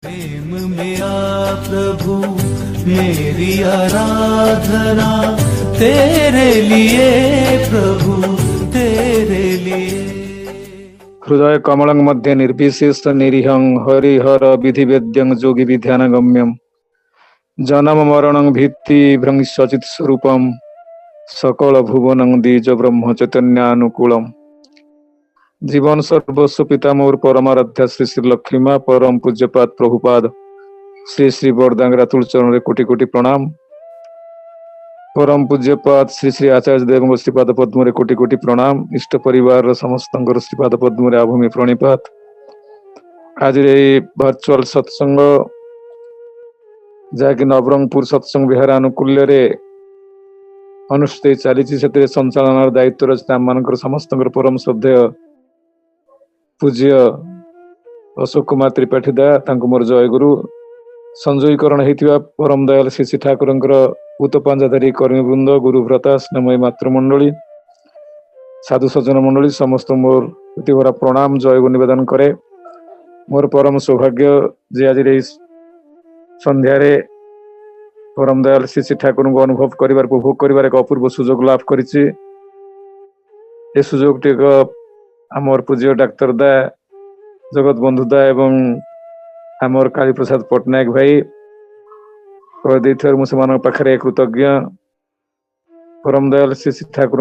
प्रेम मेरा प्रभु मेरी आराधना तेरे लिए प्रभु तेरे लिए। हृदय कमलं मध्ये निर्विशेष निरीहं हरिहर विधिवेद्यं योगी विध्यानगम्यं जन्म मरणं भित्ति भ्रंशचित स्वरूपं सकल भुवनं द्विज ब्रह्म चैतन्यानुकूलम्। जीवन सर्वस्व पिता मोर परमाराध्या श्री श्री लक्ष्मीमा परम पूज्यपाद प्रभुपाद श्री श्री बरदांगरा तुलचरण रे कोटि कोटि प्रणाम। परम पूज्यपाद श्री श्री आचार्य देव श्रीपाद पद्म रे कोटि कोटि प्रणाम। इष्ट परिवार समस्त श्रीपाद पद्म रे आभूमि प्रणिपात। आज वर्चुअल सत्संग जहाँकि नवरंगपुर सत्संग विहार अनुकूल्य रे अनुष्ठित चली संचालन दायित्व आम मान समस्त परम श्रद्धेय पूज्य अशोक कुमार त्रिपाठी दा मोर जय गुरु संजयीकरण होता परम दयाल श्री श्री ठाकुर भूत पांजाधारी कर्मीवृंद गुरुव्रता स्नेमयी मातृमंडली साधु सज्जन मंडली समस्त मोर भरा प्रणाम जय गुरु निवेदन करे। मोर परम सौभाग्य जे आज संध्यारे परम दयाल श्री श्री ठाकुर को अनुभव कर उपभोग कर एक अपूर्व सुजोग लाभ करिछि। ए सुजोग टी आमर पूज्य डाक्तर दा जगत बंधु दा एवं आमर काली प्रसाद पट्टनायक भाई पाखे कृतज्ञ। परम दयाल श्री श्री ठाकुर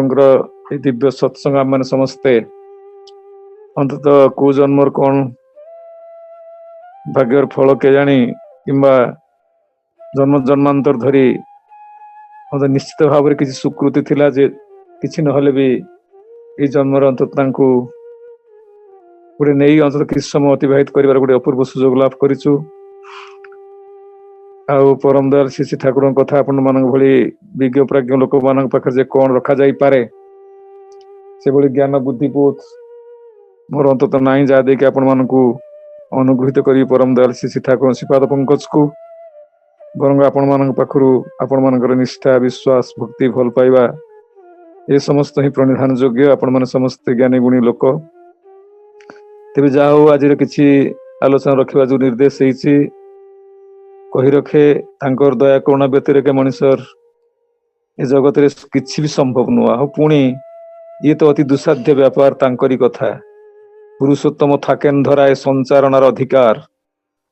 दिव्य सत्संग आम मैंने समस्ते अंतत को जन्मर कौन भाग्यर फल के जानी किंबा जन्म जन्मांतर धरी निश्चित भाव किसी स्वीकृति थिला जे किसी नहले भी ये जन्मर अंतत गोटे नहीं अंतत किसी समय अतिबाहित कर गोटे अपूर्व सुजोग लाभ करिछु। आउ परम दयाल श्री श्री ठाकुर कथा आपण मान भली विज्ञ प्राज्ञ लोक मान पाखे जे कौन रखा जाई पारे से भली ज्ञान बुद्धि बोध मोर अंतत नहीं जा देके आपण मानकू अनुग्रहित करी परम दयाल श्री श्री ठाकुर श्रीपाद पंकज को बरंग आपण मान पाखरु आपण मानकर निष्ठा विश्वास भक्ति भल पाइबा ये समस्त ही प्रणिधान योग्य आपण मान समस्त ज्ञानी गुणी लोक। तेबे जा हो आज किसी आलोचना रखा जो निर्देश कही रखे तांकर दया करुणा व्यतिरेक मनुष्यर ए जगत रे किसी भी संभव नुआ हो। पुणी ये तो अति दुसाध्य व्यापार तांकरी कथा पुरुषोत्तम थाकेन धराए संचारणार अधिकार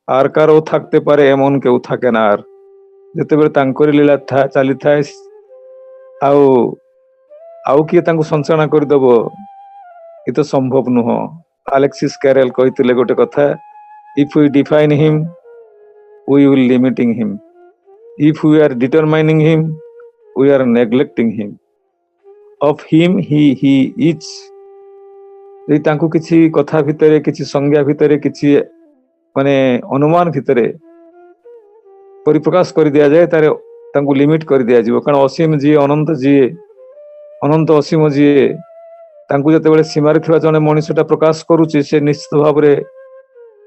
आर कार थाकते पारे एमन केउ थाके ना आर जेते बेले तांकरी लीला चली थाए आउ किए तांको संचालना कर दबो ये तो संभव नुह। अलेक्सिस कैरेल कहते गोटे कथा if we define him we will limiting him if we are determining him we are neglecting him of him he is. तांको किछि कथा भितरे किछि संज्ञा भितरे किछि माने अनुमान भितरे परिप्रकाश कर दिया जाए तारे तांको लिमिट कर दिया जिवो कारण असीम जी अनंत असीम जी तांको जते सीमार थिबा जने मनुष्यटा प्रकाश करूची से निश्चित भाव रे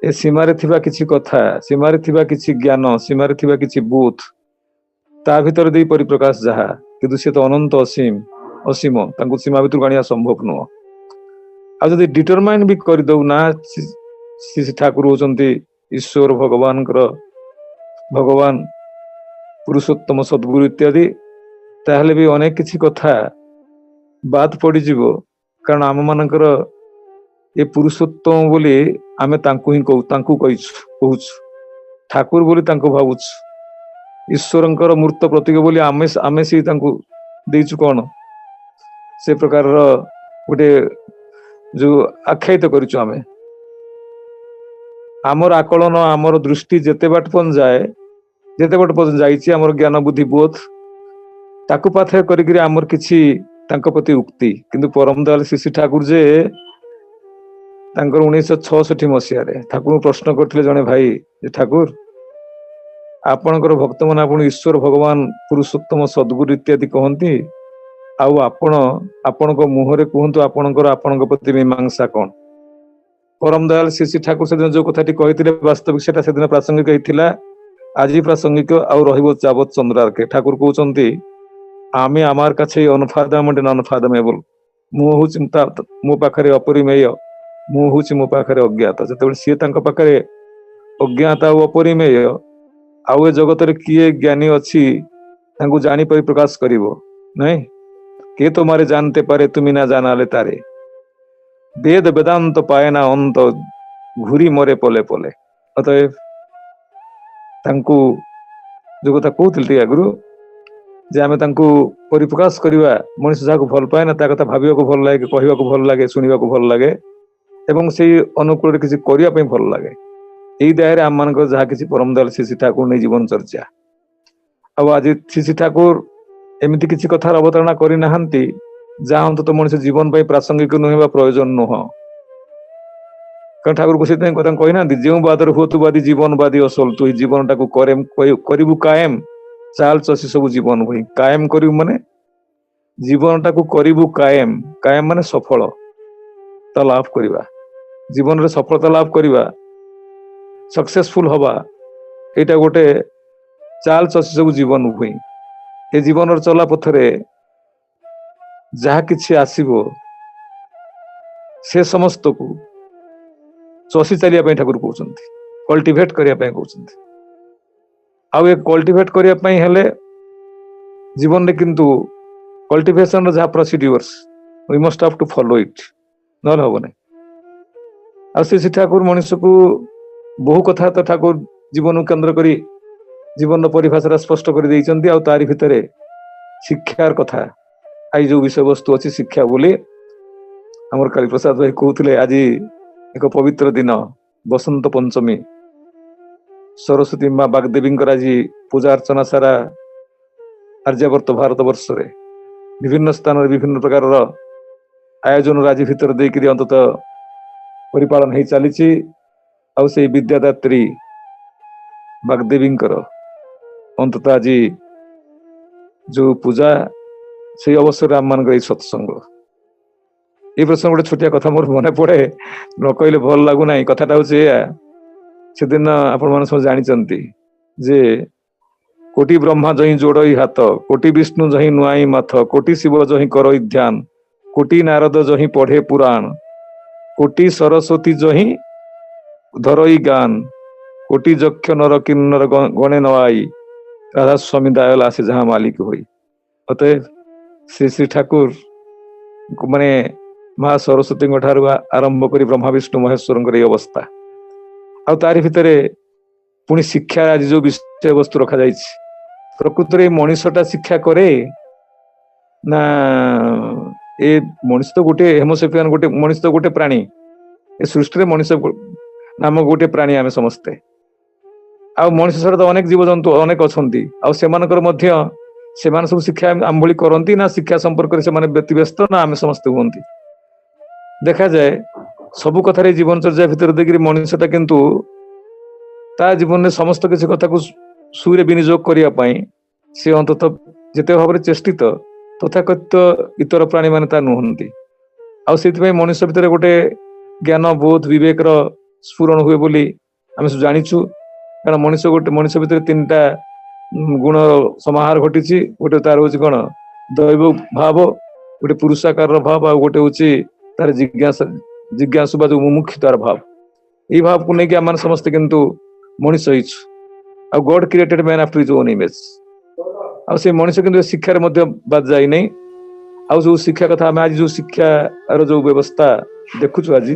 ए सीमार थिबा किछि कथा सीमार थिबा किछि ज्ञान सीमार थिबा किछि बोध ता भितर दे परिप्रकाश जहा किंतु से तो अनंत असीम तांको सीमा भितर गाणिया संभव नुह। आ जदि डिटरमाइन भी कर दउ ना श्री ठाकुर होचंती ईश्वर भगवान पुरुषोत्तम सद्गुरु इत्यादि ताहले भी अनेक किछि कथा बात पड़ी जीवो कारण आम मानकर ये पुरुषोत्तम बोली आमे तांकु ही कहूँ ठाकुर बोली तांको भावुछु ईश्वरंकर मूर्त प्रतीक बोली आमे से तांकु देइछु कौन से प्रकार गोटे जो आख्यायित करिछु आमे आमर आकलन आमर दृष्टि जेते बाट पन जाइछि आमर ज्ञान बुद्धि बोध ताकु पाथे करिकरी आमर किछि तांको प्रति उक्ति किंतु परम दयाल श्री श्री ठाकुर जे तांकर 1966 मसीह ठाकुर प्रश्न करथिले जने भाई जे ठाकुर आपणकर भक्त मन आपण ईश्वर भगवान पुरुषोत्तम सद्गुरु इत्यादि कहंती आउ आपणक मुहरे कहंतु आपणक प्रति मीमांसा कौन। परम दयाल श्री श्री ठाकुर से जो कथाटी कहते वास्तविक सेटा से दिन प्रासंगिक होता आज प्रासंगिक आउ रहिबो जावत चंद्रार्के। ठाकुर कहते आमे आमार काछे अनफादमेबल अनफादमेबल मु होछि मो पाखरे अपरिमेय मु होछि मो पाखरे अज्ञात। जेतेबेले सी तांको पाखरे ଅଜ୍ଞାତା ଓ ଅପରିମେୟ, ଆଉ ଏ ଜଗତରେ କିଏ ଜ୍ଞାନୀ ଅଛି ତାଙ୍କୁ ଜାଣିପାରି ପ୍ରକାଶ କରିବ ନାଇଁ? କିଏ তোমারে জানতে পারে তুমি না জানালে তারে, বেদ বেদান্ত পায় না অন্ত, ঘুরি মরে পলে পলে। ଅତଏବ ତାଙ୍କୁ ଯୋଉ କଥା କହୁଥିଲି ଟିକେ ଆଗରୁ, ଯେ ଆମେ ତାଙ୍କୁ ପରିପ୍ରକାଶ କରିବା, ମଣିଷ ଯାହାକୁ ଭଲ ପାଏ ନା ତା କଥା ଭାବିବାକୁ ଭଲ ଲାଗେ, କହିବାକୁ ଭଲ ଲାଗେ, ଶୁଣିବାକୁ ଭଲ ଲାଗେ ଏବଂ ସେଇ ଅନୁକୂଳରେ କିଛି କରିବା ପାଇଁ ଭଲ ଲାଗେ। ଏଇ ଦାୟରେ ଆମମାନଙ୍କର ଯାହା କିଛି ପରମ ଦୟାଲ ଶ୍ରୀ ଠାକୁର ନେଇ ଜୀବନ ଚର୍ଚ୍ଚା। ଆଉ ଆଜି ଶ୍ରୀ ଠାକୁର ଏମିତି କିଛି କଥାର ଅବତାରଣା କରିନାହାନ୍ତି ଯାହା ଅନ୍ତତଃ ମଣିଷ ଜୀବନ ପାଇଁ ପ୍ରାସଙ୍ଗିକ ନୁହେଁ ବା ପ୍ରୟୋଜନ ନୁହଁ। କାରଣ ଠାକୁର ସେଥିପାଇଁ କଥା କହିନାହାନ୍ତି, ଯେଉଁ ବାଦରେ ହୁଅ ତୁ ବାଦୀ ଜୀବନ ବାଦୀ ଅସଲ, ତୁ ଏଇ ଜୀବନଟାକୁ କରିବୁ କାଏମ, ଚାଲ ଚଷି ସବୁ ଜୀବନ ଭଇ। କାଏମ କରିବୁ ମାନେ ଜୀବନଟାକୁ କରିବୁ କାଏମ, କାଏମ ମାନେ ସଫଳତା ଲାଭ କରିବା, ଜୀବନରେ ସଫଳତା ଲାଭ କରିବା, ସକ୍ସେସଫୁଲ ହବା, ଏଇଟା ଗୋଟେ ଚାଲ ଚଷି ସବୁ ଜୀବନ ଭଇ। ଏ ଜୀବନର ଚଲା ପଥରେ ଯାହା କିଛି ଆସିବ ସେ ସମସ୍ତକୁ ଚଷି ଚାଲିବା ପାଇଁ ଠାକୁର କହୁଛନ୍ତି, କଲ୍ଟିଭେଟ କରିବା ପାଇଁ କହୁଛନ୍ତି। ଆଉ ଏ କଲ୍ଟିଭେଟ କରିବା ପାଇଁ ହେଲେ ଜୀବନରେ କିନ୍ତୁ କଲ୍ଟିଭେସନର ଯାହା procedures we must have to follow it, ନହେଲେ ହବନି। ଆଉ ଶ୍ରୀ ଠାକୁର ମଣିଷକୁ ବହୁ କଥା ତ ଠାକୁର ଜୀବନକୁ କେନ୍ଦ୍ର କରି ଜୀବନର ପରିଭାଷାଟା ସ୍ପଷ୍ଟ କରି ଦେଇଛନ୍ତି। ଆଉ ତାରି ଭିତରେ ଶିକ୍ଷାର କଥା, ଆଇ ଯୋଉ ବିଷୟବସ୍ତୁ ଅଛି ଶିକ୍ଷା ବୋଲି ଆମର କାଳୀପ୍ରସାଦ ଭାଇ କହୁଥିଲେ, ଆଜି ଏକ ପବିତ୍ର ଦିନ, ବସନ୍ତ ପଞ୍ଚମୀ, ସରସ୍ୱତୀ ମା ବାଗଦେବୀଙ୍କର ଆଜି ପୂଜା ଅର୍ଚ୍ଚନା ସାରା ଆର୍ଯ୍ୟାବର୍ତ ଭାରତ ବର୍ଷରେ ବିଭିନ୍ନ ସ୍ଥାନରେ ବିଭିନ୍ନ ପ୍ରକାରର ଆୟୋଜନ ଆଜି ଭିତରେ ଦେଇକରି ଅନ୍ତତଃ ପରିପାଳନ ହେଇ ଚାଲିଛି। ଆଉ ସେଇ ବିଦ୍ୟାଦାତ୍ରୀ ବାଗଦେବୀଙ୍କର ଅନ୍ତତଃ ଆଜି ଯୋଉ ପୂଜା, ସେଇ ଅବସରରେ ଆମମାନଙ୍କର ଏଇ ସତ୍ସଙ୍ଗ। এই ପ୍ରସଙ୍ଗ ଗୋଟେ ଛୋଟିଆ କଥା ମୋର ମନେ ପଡେ, ନ କହିଲେ ଭଲ ଲାଗୁନାହିଁ। କଥାଟା ହଉଛି ଏଇଆ, ସେଦିନ ଆପଣମାନେ ସବୁ ଜାଣିଛନ୍ତି ଯେ କୋଟି ବ୍ରହ୍ମା ଯହିଁ ଯୋଡଇ ହାତ, କୋଟି ବିଷ୍ଣୁ ଯହିଁ ନୁଆଇ ମାଥ, କୋଟି ଶିବ ଯହିଁ କରଇ ଧ୍ୟାନ, କୋଟି ନାରଦ ଯହିଁ ପଢେ ପୁରାଣ, କୋଟି ସରସ୍ୱତୀ ଯହିଁ ଧରଇ ଗାନ, କୋଟି ଯକ୍ଷ ନର କିନ୍ନର ଗଣେ ନଆଇ, রাধা স্বামী দায়াল আসে যাহা মালিক হই। অতএব শ্রী শ্রী ঠাকুর মানে মা ସରସ୍ୱତୀଙ୍କ ଠାରୁ ଆରମ୍ଭ କରି ବ୍ରହ୍ମା ବିଷ୍ଣୁ ମହେଶ୍ୱରଙ୍କର ଏଇ ଅବସ୍ଥା। ଆଉ ତାରି ଭିତରେ ପୁଣି ଶିକ୍ଷା, ଆଜି ଯୋଉ ବିଷୟବସ୍ତୁ ରଖାଯାଇଛି, ପ୍ରକୃତରେ ମଣିଷଟା ଶିକ୍ଷା କରେ ନା ଏ ମଣିଷ ତ ଗୋଟେ ହେମୋସେପିଆନ, ଗୋଟେ ମଣିଷ ତ ଗୋଟେ ପ୍ରାଣୀ, ଏ ସୃଷ୍ଟିରେ ମଣିଷ ନାମକ ଗୋଟେ ପ୍ରାଣୀ ଆମେ ସମସ୍ତେ। ଆଉ ମଣିଷ ଛଡା ତ ଅନେକ ଜୀବଜନ୍ତୁ ଅନେକ ଅଛନ୍ତି, ଆଉ ସେମାନଙ୍କର ମଧ୍ୟ ସେମାନେ ସବୁ ଶିକ୍ଷା ଆମ ଭଳି କରନ୍ତି ନା ଶିକ୍ଷା ସମ୍ପର୍କରେ ସେମାନେ ବ୍ୟତିବ୍ୟସ୍ତ, ନା ଆମେ ସମସ୍ତେ ହୁଅନ୍ତି? ଦେଖାଯାଏ ସବୁ କଥାରେ ଜୀବନ ଚର୍ଚ୍ଚା ଭିତରେ ଦେଇକରି ମଣିଷଟା କିନ୍ତୁ ତା ଜୀବନରେ ସମସ୍ତ କିଛି କଥାକୁ ସୁରେ ବିନିଯୋଗ କରିବା ପାଇଁ ସେ ଅନ୍ତତଃ ଯେତେ ଭାବରେ ଚେଷ୍ଟିତ, ତଥାକଥିତ ଇତର ପ୍ରାଣୀ ମାନେ ତା ନୁହନ୍ତି। ଆଉ ସେଥିପାଇଁ ମଣିଷ ଭିତରେ ଗୋଟେ ଜ୍ଞାନ ବୋଧ ବିବେକର ସ୍ଫୁରଣ ହୁଏ ବୋଲି ଆମେ ସବୁ ଜାଣିଛୁ। କାରଣ ମଣିଷ ଭିତରେ ତିନିଟା ଗୁଣ ସମାହାର ଘଟିଛି। ଗୋଟେ ତାର ହଉଛି କଣ, ଦୈବ ଭାବ, ଗୋଟେ ପୁରୁଷାକାରର ଭାବ, ଆଉ ଗୋଟେ ହଉଛି ତାର ଜିଜ୍ଞାସୁ ବା ଯୋଉ ମୁମୁକ୍ଷୁତାର ଭାବ। ଏଇ ଭାବକୁ ନେଇକି ଆମେ ସମସ୍ତେ କିନ୍ତୁ ମଣିଷ ହେଇଛୁ। ଆଉ God created man after his own image. ଆଉ ସେ ମଣିଷ କିନ୍ତୁ ଶିକ୍ଷାରେ ମଧ୍ୟ ବାଦ ଯାଇନାହିଁ। ଆଉ ଯୋଉ ଶିକ୍ଷା କଥା ଆମେ ଆଜି ଯୋଉ ଶିକ୍ଷାର ଯୋଉ ବ୍ୟବସ୍ଥା ଦେଖୁଛୁ, ଆଜି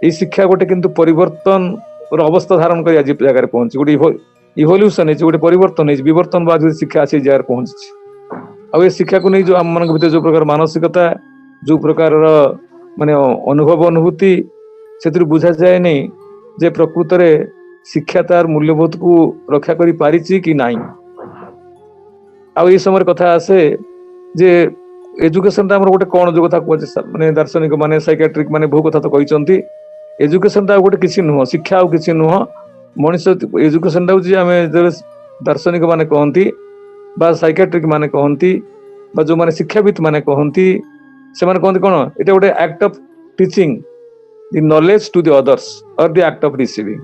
ଏଇ ଶିକ୍ଷା ଗୋଟେ କିନ୍ତୁ ପରିବର୍ତ୍ତନର ଅବସ୍ଥା ଧାରଣ କରି ଆଜି ଜାଗାରେ ପହଞ୍ଚି, ଗୋଟେ ଇଭଲ୍ୟୁସନ ହେଇଛି, ଗୋଟେ ପରିବର୍ତ୍ତନ ହେଇଛି, ବିବର୍ତ୍ତନବାଦ ଶିକ୍ଷା ଆସି ଜାଗାରେ ପହଞ୍ଚିଛି। ଆଉ ଏ ଶିକ୍ଷାକୁ ନେଇ ଯୋଉ ଆମମାନଙ୍କ ଭିତରେ ଯୋଉ ପ୍ରକାର ମାନସିକତା, ଯୋଉ ପ୍ରକାରର ମାନେ ଅନୁଭବ ଅନୁଭୂତି, ସେଥିରୁ ବୁଝାଯାଏନି ଯେ ପ୍ରକୃତରେ ଶିକ୍ଷା ତାର ମୂଲ୍ୟବୋଧକୁ ରକ୍ଷା କରି ପାରିଛି କି ନାହିଁ। ଆଉ ଏଇ ସମୟରେ କଥା ଆସେ ଯେ ଏଜୁକେସନଟା ଆମର ଗୋଟେ କଣ, ଯୋଉ କଥା କୁହାଯାଏ, ମାନେ ଦାର୍ଶନିକ ମାନେ ସାଇକାଟ୍ରିକ ମାନେ ବହୁ କଥା ତ କହିଛନ୍ତି। ଏଜୁକେସନଟା ଆଉ ଗୋଟେ କିଛି ନୁହଁ, ଶିକ୍ଷା ଆଉ କିଛି ନୁହଁ। ମଣିଷ ଏଜୁକେସନଟା ହଉଛି, ଆମେ ଯେତେବେଳେ ଦାର୍ଶନିକ ମାନେ କହନ୍ତି ବା ସାଇକାଟ୍ରିକ ମାନେ କହନ୍ତି ବା ଯୋଉମାନେ ଶିକ୍ଷାବିତ ମାନେ କହନ୍ତି, ସେମାନେ କହନ୍ତି କଣ, ଏଇଟା ଗୋଟେ act of teaching the knowledge to the others or the act of receiving.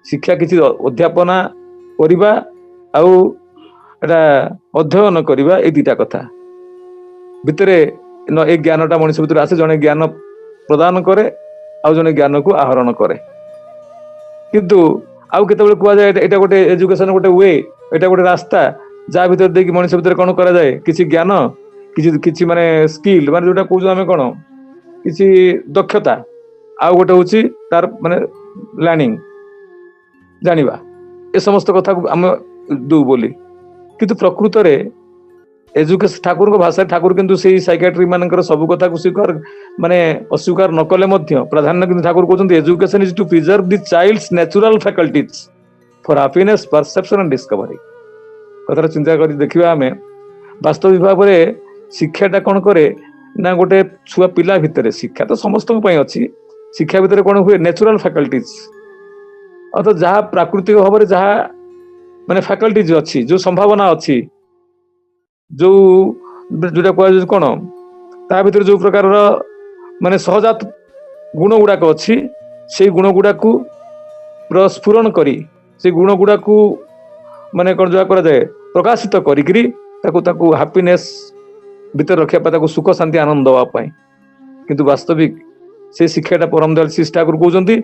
ଶିକ୍ଷା କିଛି ଅଧ୍ୟାପନା କରିବା ଆଉ ଏଟା ଅଧ୍ୟୟନ କରିବା, ଏଇ ଦିଟା କଥା ଭିତରେ ଏ ଜ୍ଞାନଟା ମଣିଷ ଭିତରେ ଆସେ। ଜଣେ ଜ୍ଞାନ ପ୍ରଦାନ କରେ ଆଉ ଜଣେ ଜ୍ଞାନକୁ ଆହରଣ କରେ। କିନ୍ତୁ ଆଉ କେତେବେଳେ କୁହାଯାଏ ଏଇଟା ଗୋଟେ ଏଜୁକେସନ ଗୋଟେ ୱେ, ଏଇଟା ଗୋଟେ ରାସ୍ତା ଯାହା ଭିତରେ ଦେଇକି ମଣିଷ ଭିତରେ କଣ କରାଯାଏ, କିଛି ଜ୍ଞାନ, କିଛି କିଛି ମାନେ ସ୍କିଲ, ମାନେ ଯୋଉଟା କହୁଛୁ ଆମେ କଣ, କିଛି ଦକ୍ଷତା, ଆଉ ଗୋଟେ ହଉଛି ତାର ମାନେ ଲର୍ଣ୍ଣିଂ, ଜାଣିବା, ଏ ସମସ୍ତ କଥାକୁ ଆମେ ଦଉ ବୋଲି। କିନ୍ତୁ ପ୍ରକୃତରେ ଏଜୁକେସନ ଠାକୁରଙ୍କ ଭାଷାରେ ଠାକୁର କିନ୍ତୁ ସେଇ ସାଇକାଟ୍ରି ମାନଙ୍କର ସବୁ କଥାକୁ ସ୍ୱୀକାର ମାନେ ଅସ୍ୱୀକାର ନ କଲେ ମଧ୍ୟ ପ୍ରାଧାନ୍ୟ କିନ୍ତୁ ଠାକୁର କହୁଛନ୍ତି education is to preserve the child's natural faculties for happiness perception and discovery. କଥାଟା ଚିନ୍ତା କରି ଦେଖିବା ଆମେ, ବାସ୍ତବିକ ଭାବରେ ଶିକ୍ଷାଟା କଣ କରେ ନା ଗୋଟେ ଛୁଆ ପିଲା ଭିତରେ, ଶିକ୍ଷା ତ ସମସ୍ତଙ୍କ ପାଇଁ ଅଛି, ଶିକ୍ଷା ଭିତରେ କଣ ହୁଏ, ନ୍ୟାଚୁରାଲ ଫ୍ୟାକଲ୍ଟିଜ, ଅର୍ଥାତ ଯାହା ପ୍ରାକୃତିକ ଭାବରେ ଯାହା ମାନେ ଫ୍ୟାକଲ୍ଟିଜ ଅଛି, ଯୋଉ ସମ୍ଭାବନା ଅଛି, ଯୋଉ ଯୋଉଟା କୁହାଯାଉଛି କଣ, ତା ଭିତରେ ଯୋଉ ପ୍ରକାରର ମାନେ ସହଜାତ ଗୁଣ ଗୁଡାକ ଅଛି, ସେଇ ଗୁଣ ଗୁଡାକୁ ସ୍ଫୁରଣ କରି, ସେଇ ଗୁଣ ଗୁଡାକୁ ମାନେ କଣ ଯାହା କରାଯାଏ ପ୍ରକାଶିତ କରିକିରି ତାକୁ ତାକୁ ହାପିନେସ ଭିତରେ ରଖିବା ପାଇଁ, ତାକୁ ସୁଖ ଶାନ୍ତି ଆନନ୍ଦ ଦେବା ପାଇଁ। କିନ୍ତୁ ବାସ୍ତବିକ ସେ ଶିକ୍ଷାଟା ପରମ ଦୟାଲ ଶ୍ରୀ ଠାକୁର କହୁଛନ୍ତି,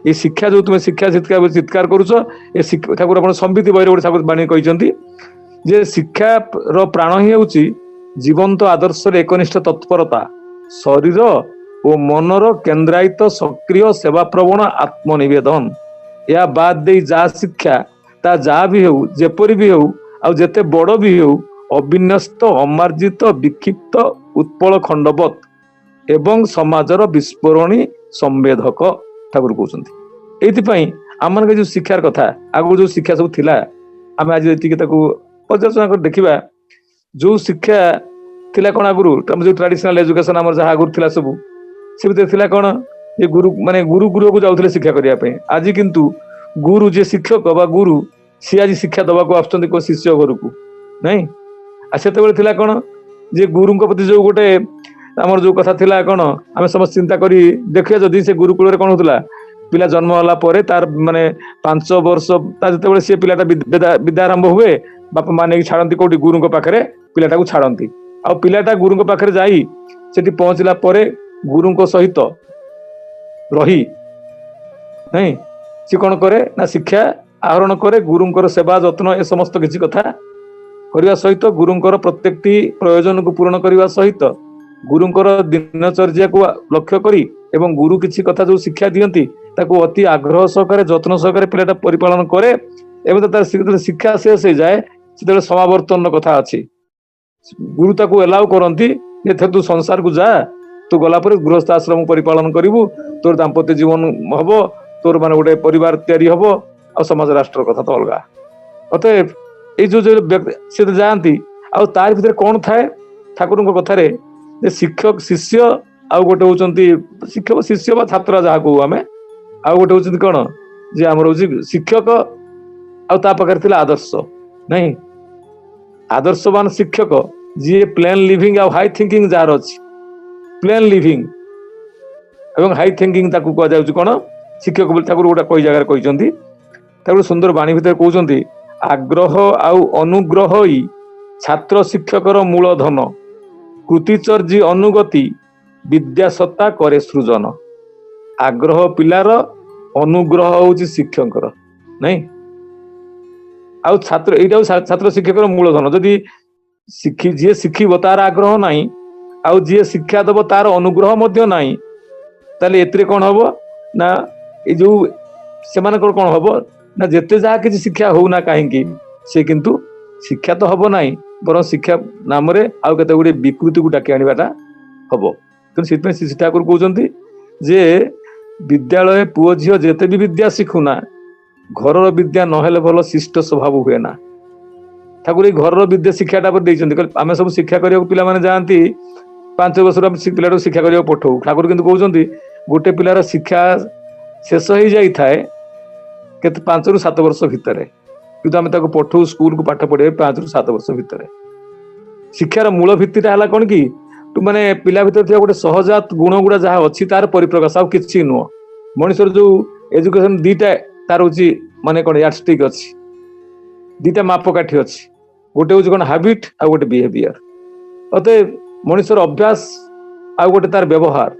ଏ ଶିକ୍ଷା ଯୋଉ ତୁମେ ଶିକ୍ଷା ଚିତ୍କାର କରୁଛ, ଏ ଠାକୁର ଆପଣ ସମ୍ବିତି ବହିରେ ଗୋଟେ ଠାକୁର ବାଣୀ କହିଛନ୍ତି ଯେ ଶିକ୍ଷାର ପ୍ରାଣ ହିଁ ହେଉଛି ଜୀବନ୍ତ ଆଦର୍ଶରେ ଏକନିଷ୍ଠ ତତ୍ପରତା, ଶରୀର ଓ ମନର କେନ୍ଦ୍ରାୟିତ ସକ୍ରିୟ ସେବା ପ୍ରବଣ ଆତ୍ମନିବେଦନ। ଏହା ବାଦ ଦେଇ ଯାହା ଶିକ୍ଷା, ତା ଯାହା ବି ହେଉ, ଯେପରି ବି ହେଉ, ଆଉ ଯେତେ ବଡ ବି ହେଉ, ଅବିନ୍ୟସ୍ତ, ଅମାର୍ଜିତ, ବିକ୍ଷିପ୍ତ, ଉତ୍ପଳ ଖଣ୍ଡବତ ଏବଂ ସମାଜର ବିସ୍ଫୋରଣୀ ସମ୍ବେଦକ, ଠାକୁର କହୁଛନ୍ତି। ଏଇଥିପାଇଁ ଆମମାନଙ୍କ ଯୋଉ ଶିକ୍ଷାର କଥା, ଆଗରୁ ଯୋଉ ଶିକ୍ଷା ସବୁ ଥିଲା, ଆମେ ଆଜି ଏତିକି ତାକୁ ପର୍ଯ୍ୟାଲୋଚନା କରି ଦେଖିବା। ଯୋଉ ଶିକ୍ଷା ଥିଲା କଣ ଆଗରୁ, ଯୋଉ ଟ୍ରାଡିସନାଲ ଏଜୁକେସନ ଆମର ଯାହା ଆଗରୁ ଥିଲା ସବୁ, ସେ ଭିତରେ ଥିଲା କଣ, ଯେ ଗୁରୁ ମାନେ ଗୁରୁକୁ ଯାଉଥିଲେ ଶିକ୍ଷା କରିବା ପାଇଁ। ଆଜି କିନ୍ତୁ ଗୁରୁ, ଯିଏ ଶିକ୍ଷକ ବା ଗୁରୁ, ସିଏ ଆଜି ଶିକ୍ଷା ଦବାକୁ ଆସୁଛନ୍ତି କୋଉ ଶିଷ୍ୟ ଘରକୁ, ନାଇଁ। ଆଉ ସେତେବେଳେ ଥିଲା କଣ, ଯେ ଗୁରୁଙ୍କ ପ୍ରତି ଯୋଉ ଗୋଟେ ଆମର ଯୋଉ କଥା ଥିଲା କଣ, ଆମେ ସମସ୍ତେ ଚିନ୍ତା କରି ଦେଖିବା, ଯଦି ସେ ଗୁରୁକୁଳରେ କଣ ହଉଥିଲା, ପିଲା ଜନ୍ମ ହେଲା ପରେ ତାର ମାନେ 5 ବର୍ଷ ତା ଯେତେବେଳେ ସେ ପିଲାଟା ବିଦ୍ୟା ଆରମ୍ଭ ହୁଏ, ବାପା ମା ନେଇକି ଛାଡନ୍ତି କୋଉଠି, ଗୁରୁଙ୍କ ପାଖରେ ପିଲାଟାକୁ ଛାଡନ୍ତି। ଆଉ ପିଲାଟା ଗୁରୁଙ୍କ ପାଖରେ ଯାଇ ସେଠି ପହଞ୍ଚିଲା ପରେ ଗୁରୁଙ୍କ ସହିତ ରହି, ନାଇଁ, ସେ କଣ କରେ ନା ଶିକ୍ଷା ଆହରଣ କରେ, ଗୁରୁଙ୍କର ସେବା ଯତ୍ନ ଏ ସମସ୍ତ କିଛି କଥା କରିବା ସହିତ, ଗୁରୁଙ୍କର ପ୍ରତ୍ୟେକଟି ପ୍ରୟୋଜନକୁ ପୂରଣ କରିବା ସହିତ, ଗୁରୁଙ୍କର ଦିନଚର୍ଯ୍ୟାକୁ ଲକ୍ଷ୍ୟ କରି ଏବଂ ଗୁରୁ କିଛି କଥା ଯୋଉ ଶିକ୍ଷା ଦିଅନ୍ତି ତାକୁ ଅତି ଆଗ୍ରହ ସହକାରେ, ଯତ୍ନ ସହକାରେ ପିଲାଟା ପରିପାଳନ କରେ। ଏବଂ ତାର ଶିକ୍ଷା ଶେଷ ହେଇଯାଏ, ସେତେବେଳେ ସମାବର୍ତ୍ତନ କଥା ଅଛି। ଗୁରୁ ତାକୁ ଏଲାଉ କରନ୍ତି ଯେ ତୁ ସଂସାରକୁ ଯା, ତୁ ଗଲା ପରେ ଗୃହସ୍ଥ ଆଶ୍ରମ ପରିପାଳନ କରିବୁ, ତୋର ଦାମ୍ପତ୍ୟ ଜୀବନ ହବ, ତୋର ମାନେ ଗୋଟେ ପରିବାର ତିଆରି ହବ, ଆଉ ସମାଜ ରାଷ୍ଟ୍ର କଥା ତ ଅଲଗା। ଅତଏବ ଏଇ ଯୋଉ ସେ ଯାଆନ୍ତି, ଆଉ ତାରି ଭିତରେ କଣ ଥାଏ ଠାକୁରଙ୍କ କଥାରେ, ଯେ ଶିକ୍ଷକ ଶିଷ୍ୟ, ଆଉ ଗୋଟେ ହଉଛନ୍ତି ଶିକ୍ଷକ ଶିଷ୍ୟ ବା ଛାତ୍ର ଯାହା କହୁ ଆମେ, ଆଉ ଗୋଟେ ହଉଛନ୍ତି କଣ, ଯେ ଆମର ହଉଛି ଶିକ୍ଷକ, ଆଉ ତା ପାଖରେ ଥିଲା ଆଦର୍ଶ, ନାଇଁ। ଆଦର୍ଶବାନ ଶିକ୍ଷକ ଯିଏ ପ୍ଲେନ ଲିଭିଂ ଆଉ ହାଇ ଥିଙ୍କିଂ ଯାହାର ଅଛି, ପ୍ଲେନ ଲିଭିଂ ଏବଂ ହାଇ ଥିଙ୍କିଂ ତାକୁ କୁହାଯାଉଛି କଣ, ଶିକ୍ଷକ ବୋଲି ଠାକୁର ଗୋଟେ କଇ ଜାଗାରେ କହିଛନ୍ତି। ତାକୁ ସୁନ୍ଦର ବାଣୀ ଭିତରେ କହୁଛନ୍ତି, ଆଗ୍ରହ ଆଉ ଅନୁଗ୍ରହ ଛାତ୍ର ଶିକ୍ଷକର ମୂଳ ଧନ, କୃତିଚର୍ଯ୍ୟୀ ଅନୁଗତି ବିଦ୍ୟାସତ୍ତା କରେ ସୃଜନ। ଆଗ୍ରହ ପିଲାର, ଅନୁଗ୍ରହ ହଉଛି ଶିକ୍ଷକଙ୍କର, ନାଇଁ। ଆଉ ଛାତ୍ର, ଏଇଟା ଛାତ୍ର ଶିକ୍ଷକର ମୂଳ ଧନ। ଯଦି ଯିଏ ଶିଖିବ ତାର ଆଗ୍ରହ ନାହିଁ, ଆଉ ଯିଏ ଶିକ୍ଷା ଦବ ତାର ଅନୁଗ୍ରହ ମଧ୍ୟ ନାହିଁ, ତାହେଲେ ଏଥିରେ କଣ ହବ ନା, ଏଇ ଯୋଉ ସେମାନଙ୍କର କଣ ହବ ନା, ଯେତେ ଯାହା କିଛି ଶିକ୍ଷା ହଉନା କାହିଁକି, ସେ କିନ୍ତୁ ଶିକ୍ଷା ତ ହବ ନାହିଁ, ବରଂ ଶିକ୍ଷା ନାମରେ ଆଉ କେତେ ଗୁଡିଏ ବିକୃତିକୁ ଡାକି ଆଣିବାଟା ହବ। ତେଣୁ ସେଥିପାଇଁ ଶ୍ରୀ ଠାକୁର କହୁଛନ୍ତି ଯେ ବିଦ୍ୟାଳୟ ପୁଅ ଝିଅ ଯେତେ ବି ବିଦ୍ୟା ଶିଖୁନା, ଘରର ବିଦ୍ୟା ନହେଲେ ଭଲ ଶିଷ୍ଟ ସ୍ୱଭାବ ହୁଏ ନା। ଠାକୁର ଏଇ ଘରର ବିଦ୍ୟା ଶିକ୍ଷାଟା ଦେଇଛନ୍ତି। ଆମେ ସବୁ ଶିକ୍ଷା କରିବାକୁ ପିଲାମାନେ ଯାଆନ୍ତି, 5 ବର୍ଷରୁ ଆମେ ପିଲାଟାକୁ ଶିକ୍ଷା କରିବାକୁ ପଠଉ। ଠାକୁର କିନ୍ତୁ କହୁଛନ୍ତି ଗୋଟେ ପିଲାର ଶିକ୍ଷା ଶେଷ ହେଇଯାଇଥାଏ କେତେ 5 ରୁ 7 ବର୍ଷ ଭିତରେ, କିନ୍ତୁ ଆମେ ତାକୁ ପଠଉ ସ୍କୁଲକୁ ପାଠ ପଢିବାକୁ 5 ରୁ 7 ବର୍ଷ ଭିତରେ। ଶିକ୍ଷାର ମୂଳ ଭିତ୍ତିଟା ହେଲା କଣ କି, ମାନେ ପିଲା ଭିତରେ ଥିବା ଗୋଟେ ସହଜାତ ଗୁଣ ଗୁଡା ଯାହା ଅଛି ତାର ପରିପ୍ରକାଶ, ଆଉ କିଛି ନୁହଁ। ମଣିଷର ଯୋଉ ଏଜୁକେସନ ଦିଟା ତାର ହଉଛି ମାନେ କଣ ୟାଡଷ୍ଟିକ ଅଛି, ଦିଟା ମାପକାଠି ଅଛି, ଗୋଟେ ହଉଛି କଣ ହାବିଟ, ଆଉ ଗୋଟେ ବିହେଭିୟର। ଅତଏବ ମଣିଷର ଅଭ୍ୟାସ ଆଉ ଗୋଟେ ତାର ବ୍ୟବହାର,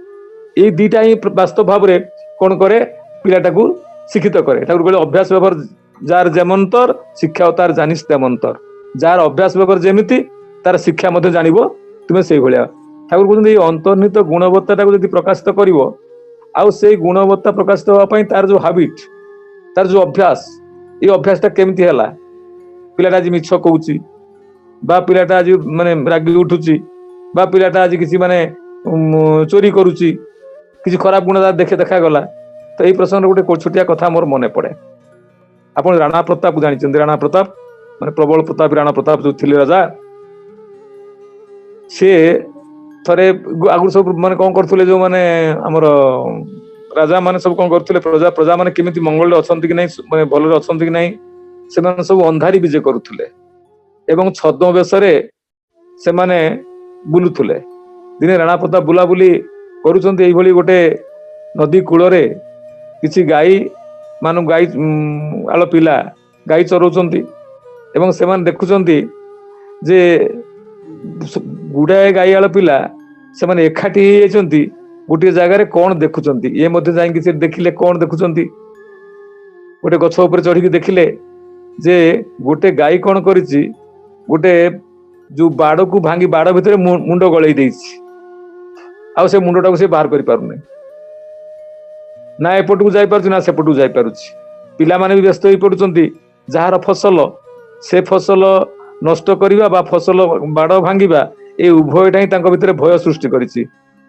ଏଇ ଦିଟା ହିଁ ବାସ୍ତବ ଭାବରେ କଣ କରେ, ପିଲାଟାକୁ শিক্ষিত করে। ঠাকুর বলে অভ্যাস ব্যবহার যার যেমন্তর শিক্ষাও তার জানিস তেমন্তর। যার অভ্যাସ ব্যবহার যেମିତି তার শিକ୍ଷା ମଧ୍ୟ ଜାଣିବ ତୁମେ ସେଇଭଳିଆ। ଠାକୁର କହୁଛନ୍ତି ଏଇ ଅନ୍ତର୍ନିହିତ ଗୁଣବତ୍ତାଟାକୁ ଯଦି ପ୍ରକାଶିତ କରିବ, ଆଉ ସେଇ ଗୁଣବତ୍ତା ପ୍ରକାଶିତ ହେବା ପାଇଁ ତାର ଯୋଉ ହାବିଟ, ତାର ଯୋଉ ଅଭ୍ୟାସ, ଏଇ ଅଭ୍ୟାସଟା କେମିତି ହେଲା? ପିଲାଟା ଆଜି ମିଛ କହୁଛି, ବା ପିଲାଟା ଆଜି ମାନେ ରାଗି ଉଠୁଛି, ବା ପିଲାଟା ଆଜି କିଛି ମାନେ ଚୋରି କରୁଛି, କିଛି ଖରାପ ଗୁଣ ଦେଖାଗଲା। ତ ଏଇ ପ୍ରସଙ୍ଗରେ ଗୋଟେ ଛୋଟିଆ କଥା ମୋର ମନେ ପଡେ। ଆପଣ ରାଣା ପ୍ରତାପ ଜାଣିଛନ୍ତି? ରାଣା ପ୍ରତାପ ମାନେ ପ୍ରବଳ ପ୍ରତାପ ରାଣା ପ୍ରତାପ ଯୋଉ ଥିଲେ ରାଜା, ସିଏ ଥରେ ଆଗରୁ ସବୁ ମାନେ କଣ କରୁଥିଲେ, ଯୋଉ ମାନେ ଆମର ରାଜା ମାନେ ସବୁ କଣ କରୁଥିଲେ, ପ୍ରଜା ମାନେ କେମିତି ମଙ୍ଗଳରେ ଅଛନ୍ତି କି ନାହିଁ, ମାନେ ଭଲରେ ଅଛନ୍ତି କି ନାହିଁ, ସେମାନେ ସବୁ ଅନ୍ଧାରି ବିଜେ କରୁଥିଲେ ଏବଂ ଛଦ୍ମ ବେଶରେ ସେମାନେ ବୁଲୁଥିଲେ। ଦିନେ ରାଣା ପ୍ରତାପ ବୁଲାବୁଲି କରୁଛନ୍ତି ଏଇଭଳି ଗୋଟେ ନଦୀ କୂଳରେ, କିଛି ଗାଈ ଆଳ ପିଲା ଗାଈ ଚରଉଛନ୍ତି ଏବଂ ସେମାନେ ଦେଖୁଛନ୍ତି ଯେ ଗୁଡାଏ ଗାଈଆଳ ପିଲା ସେମାନେ ଏକାଠି ହେଇଯାଇଛନ୍ତି ଗୋଟିଏ ଜାଗାରେ, କଣ ଦେଖୁଛନ୍ତି? ଇଏ ମଧ୍ୟ ଯାଇକି ସେ ଦେଖିଲେ କଣ ଦେଖୁଛନ୍ତି। ଗୋଟେ ଗଛ ଉପରେ ଚଢିକି ଦେଖିଲେ ଯେ ଗୋଟେ ଗାଈ କଣ କରିଛି, ଗୋଟେ ଯୋଉ ବାଡକୁ ଭାଙ୍ଗି ବାଡ ଭିତରେ ମୁଣ୍ଡ ଗଳେଇ ଦେଇଛି, ଆଉ ସେ ମୁଣ୍ଡଟାକୁ ସେ ବାହାର କରିପାରୁନି। ନା ଏପଟକୁ ଯାଇପାରୁଛି ନା ସେପଟକୁ ଯାଇପାରୁଛି। ପିଲାମାନେ ବି ବ୍ୟସ୍ତ ହେଇ ପଡୁଛନ୍ତି। ଯାହାର ଫସଲ, ସେ ଫସଲ ନଷ୍ଟ କରିବା ବା ଫସଲ ବାଡ ଭାଙ୍ଗିବା, ଏ ଉଭୟଟା ହିଁ ତାଙ୍କ ଭିତରେ ଭୟ ସୃଷ୍ଟି କରିଛି।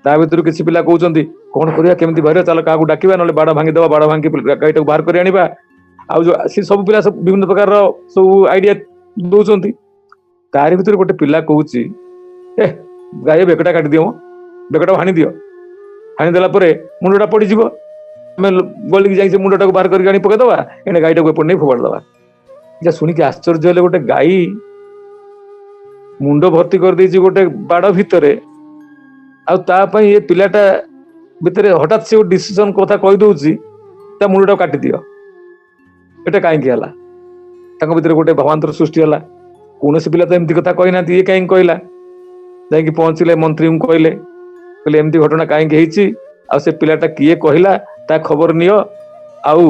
ତା ଭିତରୁ କିଛି ପିଲା କହୁଛନ୍ତି କଣ କରିବା, କେମିତି ବାହାରିବା, ଚାଲ କାହାକୁ ଡାକିବା, ନହେଲେ ବାଡ ଭାଙ୍ଗିଦବା, ବାଡ ଭାଙ୍ଗି ଗାଈଟାକୁ ବାହାର କରି ଆଣିବା। ଆଉ ଯୋଉ ସେ ସବୁ ପିଲା ବିଭିନ୍ନ ପ୍ରକାରର ସବୁ ଆଇଡିଆ ଦଉଛନ୍ତି। ତାରି ଭିତରେ ଗୋଟେ ପିଲା କହୁଛି, ଗାଈ ବେକଟା କାଟିଦିଅ, ବେକଟା ହାଣିଦିଅ, ହାଣିଦେଲା ପରେ ମୁଣ୍ଡଟା ପଡିଯିବ, ଆମେ ଗଳିକି ଯାଇ ସେ ମୁଣ୍ଡଟାକୁ ବାହାର କରିକି ଆଣି ପକେଇଦବା, ଏଣେ ଗାଈଟାକୁ ଏପଟେ ନେଇ ଫୋପାଡ଼ି ଦବା। ଯା ଶୁଣିକି ଆଶ୍ଚର୍ଯ୍ୟ ହେଲେ, ଗୋଟେ ଗାଈ ମୁଣ୍ଡ ଭର୍ତ୍ତି କରିଦେଇଛି ଗୋଟେ ବାଡ ଭିତରେ, ଆଉ ତା ପାଇଁ ଏ ପିଲାଟା ଭିତରେ ହଠାତ୍ ସେ ଗୋଟେ ଡିସିସନ କଥା କହିଦଉଛି, ତା ମୁଣ୍ଡଟାକୁ କାଟିଦିଅ। ଏଟା କାହିଁକି ହେଲା? ତାଙ୍କ ଭିତରେ ଗୋଟେ ଭାବାନ୍ତର ସୃଷ୍ଟି ହେଲା। କୌଣସି ପିଲା ତ ଏମିତି କଥା କହିନାହାନ୍ତି, ଇଏ କାହିଁକି କହିଲା? ଯାଇକି ପହଞ୍ଚିଲେ, ମନ୍ତ୍ରୀଙ୍କୁ କହିଲେ ଏମିତି ଘଟଣା କାହିଁକି ହେଇଛି, ଆଉ ସେ ପିଲାଟା କିଏ କହିଲା, ତା ଖବର ନିଅ, ଆଉ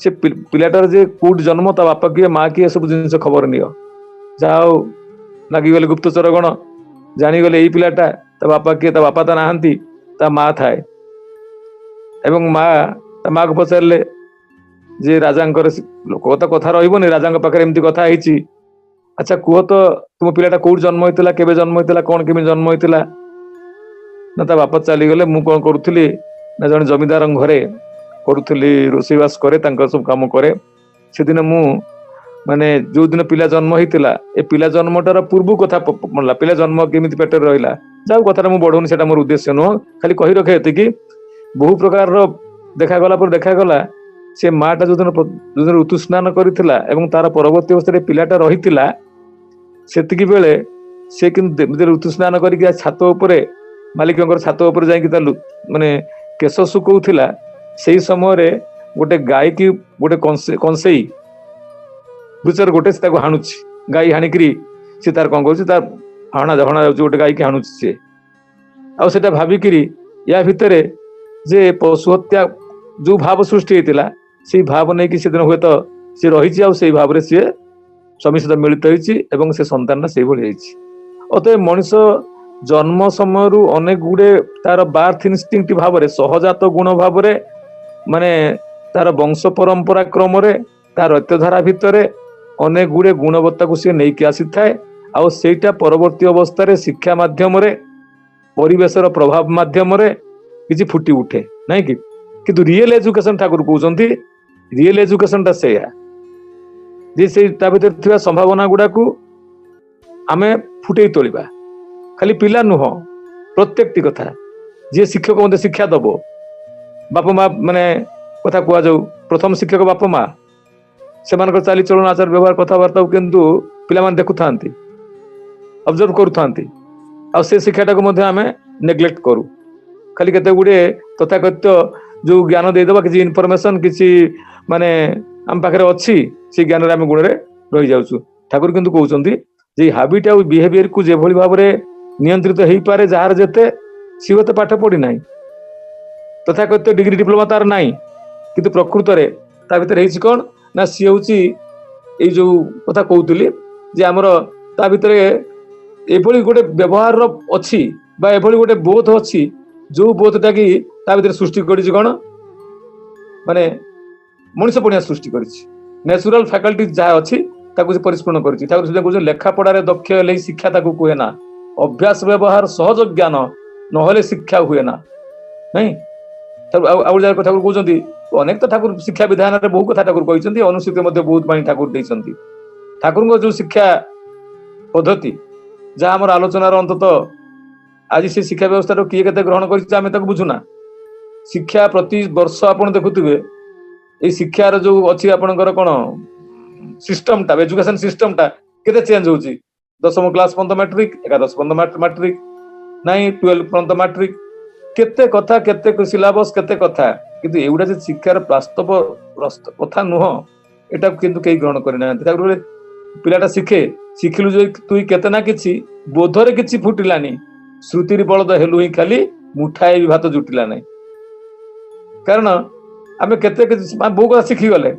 ସେ ପିଲାଟାର ଯେ କୋଉଠି ଜନ୍ମ, ତା ବାପା କିଏ, ମା କିଏ, ସବୁ ଜିନିଷ ଖବର ନିଅ। ଯାହା ହଉ ଲାଗିଗଲେ ଗୁପ୍ତଚର ଗଣ, ଜାଣିଗଲେ ଏଇ ପିଲାଟା, ତା ବାପା କିଏ, ତା ବାପା ତ ନାହାନ୍ତି, ତା ମା ଥାଏ। ଏବଂ ତା ମାକୁ ପଚାରିଲେ ଯେ ରାଜାଙ୍କର ଲୋକ ତ କଥା ରହିବନି, ରାଜାଙ୍କ ପାଖରେ ଏମିତି କଥା ହେଇଛି, ଆଚ୍ଛା କୁହ ତ ତୁମ ପିଲାଟା କୋଉଠି ଜନ୍ମ ହେଇଥିଲା, କେବେ ଜନ୍ମ ହେଇଥିଲା, କଣ କେମିତି ଜନ୍ମ ହେଇଥିଲା? ନା ତା ବାପା ଚାଲିଗଲେ, ମୁଁ କଣ କରୁଥିଲି ନା ଜଣେ ଜମିଦାରଙ୍କ ଘରେ କରୁଥିଲି, ରୋଷେଇବାସ କରେ, ତାଙ୍କର ସବୁ କାମ କରେ। ସେଦିନ ମୁଁ ମାନେ ଯୋଉ ଦିନ ପିଲା ଜନ୍ମ ହେଇଥିଲା, ଏ ପିଲା ଜନ୍ମଟାର ପୂର୍ବ କଥା ମନଲା, ପିଲା ଜନ୍ମ କେମିତି ପେଟରେ ରହିଲା। ଯାଉ କଥାଟା ମୁଁ ବଢଉନି, ସେଟା ମୋର ଉଦ୍ଦେଶ୍ୟ ନୁହଁ, ଖାଲି କହି ରଖେ ଏତିକି। ବହୁ ପ୍ରକାରର ଦେଖାଗଲା ପରେ ଦେଖାଗଲା, ସେ ମାଟା ଯୋଉଦିନ ଋତୁ ସ୍ନାନ କରିଥିଲା ଏବଂ ତାର ପରବର୍ତ୍ତୀ ଅବସ୍ଥାରେ ପିଲାଟା ରହିଥିଲା, ସେତିକି ବେଳେ ସେ କିନ୍ତୁ ଋତୁ ସ୍ନାନ କରିକି ଛାତ ଉପରେ, ମାଲିକଙ୍କର ଛାତ ଉପରେ ଯାଇକି ତା ମାନେ କେଶ ଶୁକଉଥିଲା। ସେଇ ସମୟରେ ଗୋଟେ ଗାଈକି ଗୋଟେ କଂସେଇ ବିଚର ଗୋଟେ ତାକୁ ହାଣୁଛି, ଗାଈ ହାଣିକିରି ସେ ତାର କଣ କରୁଛି, ତାର ହଣା ଯାଉଛି, ଗୋଟେ ଗାଈକି ହାଣୁଛି ସିଏ। ଆଉ ସେଟା ଭାବିକିରି ୟା ଭିତରେ ଯେ ପଶୁ ହତ୍ୟା ଯୋଉ ଭାବ ସୃଷ୍ଟି ହେଇଥିଲା, ସେଇ ଭାବ ନେଇକି ସେଦିନ ହୁଏତ ସିଏ ରହିଛି, ଆଉ ସେଇ ଭାବରେ ସିଏ ସ୍ୱାମୀ ସହିତ ମିଳିତ ହେଇଛି ଏବଂ ସେ ସନ୍ତାନଟା ସେଇଭଳି ହେଇଛି। ଅତଏବ ମଣିଷ ଜନ୍ମ ସମୟରୁ ଅନେକ ଗୁଡେ ତାର ବାର୍ଥ ଇନଷ୍ଟିଙ୍କ୍ଟ ଭାବରେ, ସହଜାତ ଗୁଣ ଭାବରେ, ମାନେ ତାର ବଂଶ ପରମ୍ପରା କ୍ରମରେ, ତାର ରକ୍ତଧାରା ଭିତରେ ଅନେକ ଗୁଡେ ଗୁଣବତ୍ତାକୁ ସିଏ ନେଇକି ଆସିଥାଏ। ଆଉ ସେଇଟା ପରବର୍ତ୍ତୀ ଅବସ୍ଥାରେ ଶିକ୍ଷା ମାଧ୍ୟମରେ, ପରିବେଶର ପ୍ରଭାବ ମାଧ୍ୟମରେ କିଛି ଫୁଟି ଉଠେ, ନାଇଁ କି? କିନ୍ତୁ ରିଏଲ ଏଜୁକେସନ, ଠାକୁର କହୁଛନ୍ତି ରିଏଲ ଏଜୁକେସନଟା ସେଇଆ ଯେ ସେଇ ତା ଭିତରେ ଥିବା ସମ୍ଭାବନା ଗୁଡାକୁ ଆମେ ଫୁଟେଇ ତୋଳିବା। ଖାଲି ପିଲା ନୁହଁ, ପ୍ରତ୍ୟେକଟି କଥା। ଯିଏ ଶିକ୍ଷକ ମଧ୍ୟ ଶିକ୍ଷା ଦବ, ବାପା ମା ମାନେ କଥା କୁହାଯାଉ, ପ୍ରଥମ ଶିକ୍ଷକ ବାପା ମା, ସେମାନଙ୍କର ଚାଲିଚଳନ, ଆଚାର ବ୍ୟବହାର, କଥାବାର୍ତ୍ତାକୁ କିନ୍ତୁ ପିଲାମାନେ ଦେଖୁଥାନ୍ତି, ଅବଜର୍ଭ କରୁଥାନ୍ତି। ଆଉ ସେ ଶିକ୍ଷାଟାକୁ ମଧ୍ୟ ଆମେ ନେଗ୍ଲେକ୍ଟ କରୁ। ଖାଲି କେତେ ଗୁଡିଏ ତଥାକଥିତ ଯୋଉ ଜ୍ଞାନ ଦେଇଦବା, କିଛି ଇନଫରମେସନ, କିଛି ମାନେ ଆମ ପାଖରେ ଅଛି, ସେଇ ଜ୍ଞାନରେ ଆମେ ଗୁଣରେ ରହିଯାଉଛୁ। ଠାକୁର କିନ୍ତୁ କହୁଛନ୍ତି ଯେ ହାବିଟ ଆଉ ବିହେଭିୟରକୁ ଯେଭଳି ଭାବରେ ନିୟନ୍ତ୍ରିତ ହେଇପାରେ ଯାହାର ଯେତେ, ସିଏ ତ ପାଠ ପଢି ନାହିଁ, ତଥାକଥିତ ଡିଗ୍ରୀ ଡିପ୍ଲୋମା ତାର ନାହିଁ, କିନ୍ତୁ ପ୍ରକୃତରେ ତା ଭିତରେ ହେଇଛି କଣ ନା ସିଏ ହଉଛି ଏଇ ଯୋଉ କଥା କହୁଥିଲି ଯେ ଆମର ତା ଭିତରେ ଏଭଳି ଗୋଟେ ବ୍ୟବହାର ଅଛି ବା ଏଭଳି ଗୋଟେ ବୋଧ ଅଛି ଯୋଉ ବୋଧଟା କି ତା ଭିତରେ ସୃଷ୍ଟି କରିଛି କଣ ମାନେ ମଣିଷ ପଣିଆ ସୃଷ୍ଟି କରିଛି ନ୍ୟାଚୁରାଲ ଫ୍ୟାକଲ୍ଟି ଯାହା ଅଛି ତାକୁ ସେ ପରିସ୍ଫୁରଣ କରିଛି ତାକୁ ସେ କହୁଛନ୍ତି ଲେଖାପଢାରେ ଦକ୍ଷ ହେଲେ ଶିକ୍ଷା ତାକୁ କୁହେ ନା ଅଭ୍ୟାସ ବ୍ୟବହାର ସହଜ ଜ୍ଞାନ ନହେଲେ ଶିକ୍ଷା ହୁଏ ନା ନାଇଁ ଆଉ ଯାହା କଥା କହୁଛନ୍ତି ଅନେକ ତ ଠାକୁର ଶିକ୍ଷା ବିଧାନରେ ବହୁ କଥା ଠାକୁର କହିଛନ୍ତି ଅନୁସୂତି ମଧ୍ୟ ବହୁତ ବାଣୀ ଠାକୁର ଦେଇଛନ୍ତି ଠାକୁରଙ୍କ ଯୋଉ ଶିକ୍ଷା ପଦ୍ଧତି ଯାହା ଆମର ଆଲୋଚନାର ଅନ୍ତତଃ ଆଜି ସେ ଶିକ୍ଷା ବ୍ୟବସ୍ଥାକୁ କିଏ କେତେ ଗ୍ରହଣ କରିଛି ଆମେ ତାକୁ ବୁଝୁନା ଶିକ୍ଷା ପ୍ରତି ବର୍ଷ ଆପଣ ଦେଖୁଥିବେ ଏଇ ଶିକ୍ଷାର ଯୋଉ ଅଛି ଆପଣଙ୍କର କଣ ସିଷ୍ଟମଟା ଏଜୁକେସନ ସିଷ୍ଟମଟା କେତେ ଚେଞ୍ଜ ହଉଛି 10ମ କ୍ଲାସ ପର୍ଯ୍ୟନ୍ତ ମାଟ୍ରିକ 11 ପର୍ଯ୍ୟନ୍ତ ମାଟ୍ରିକ ନାଇଁ 12 ପର୍ଯ୍ୟନ୍ତ ମାଟ୍ରିକ କେତେ କଥା କେତେ ସିଲାବସ କେତେ କଥା କିନ୍ତୁ ଏଗୁଡା ଯେ ଶିକ୍ଷାର ବାସ୍ତବ କଥା ନୁହଁ ଏଟାକୁ କିନ୍ତୁ କେହି ଗ୍ରହଣ କରିନାହାନ୍ତି ତାପରେ ପିଲାଟା ଶିଖିଲୁ ଯେ ତୁଇ କେତେ ନା କିଛି ବୋଧରେ କିଛି ଫୁଟିଲାନି ଶ୍ରୁତିର ବଳଦ ହେଲୁ ହିଁ ଖାଲି ମୁଠାଏ ବି ଭାତ ଜୁଟିଲା ନାହିଁ କାରଣ ଆମେ କେତେ ବହୁ କଥା ଶିଖିଗଲେ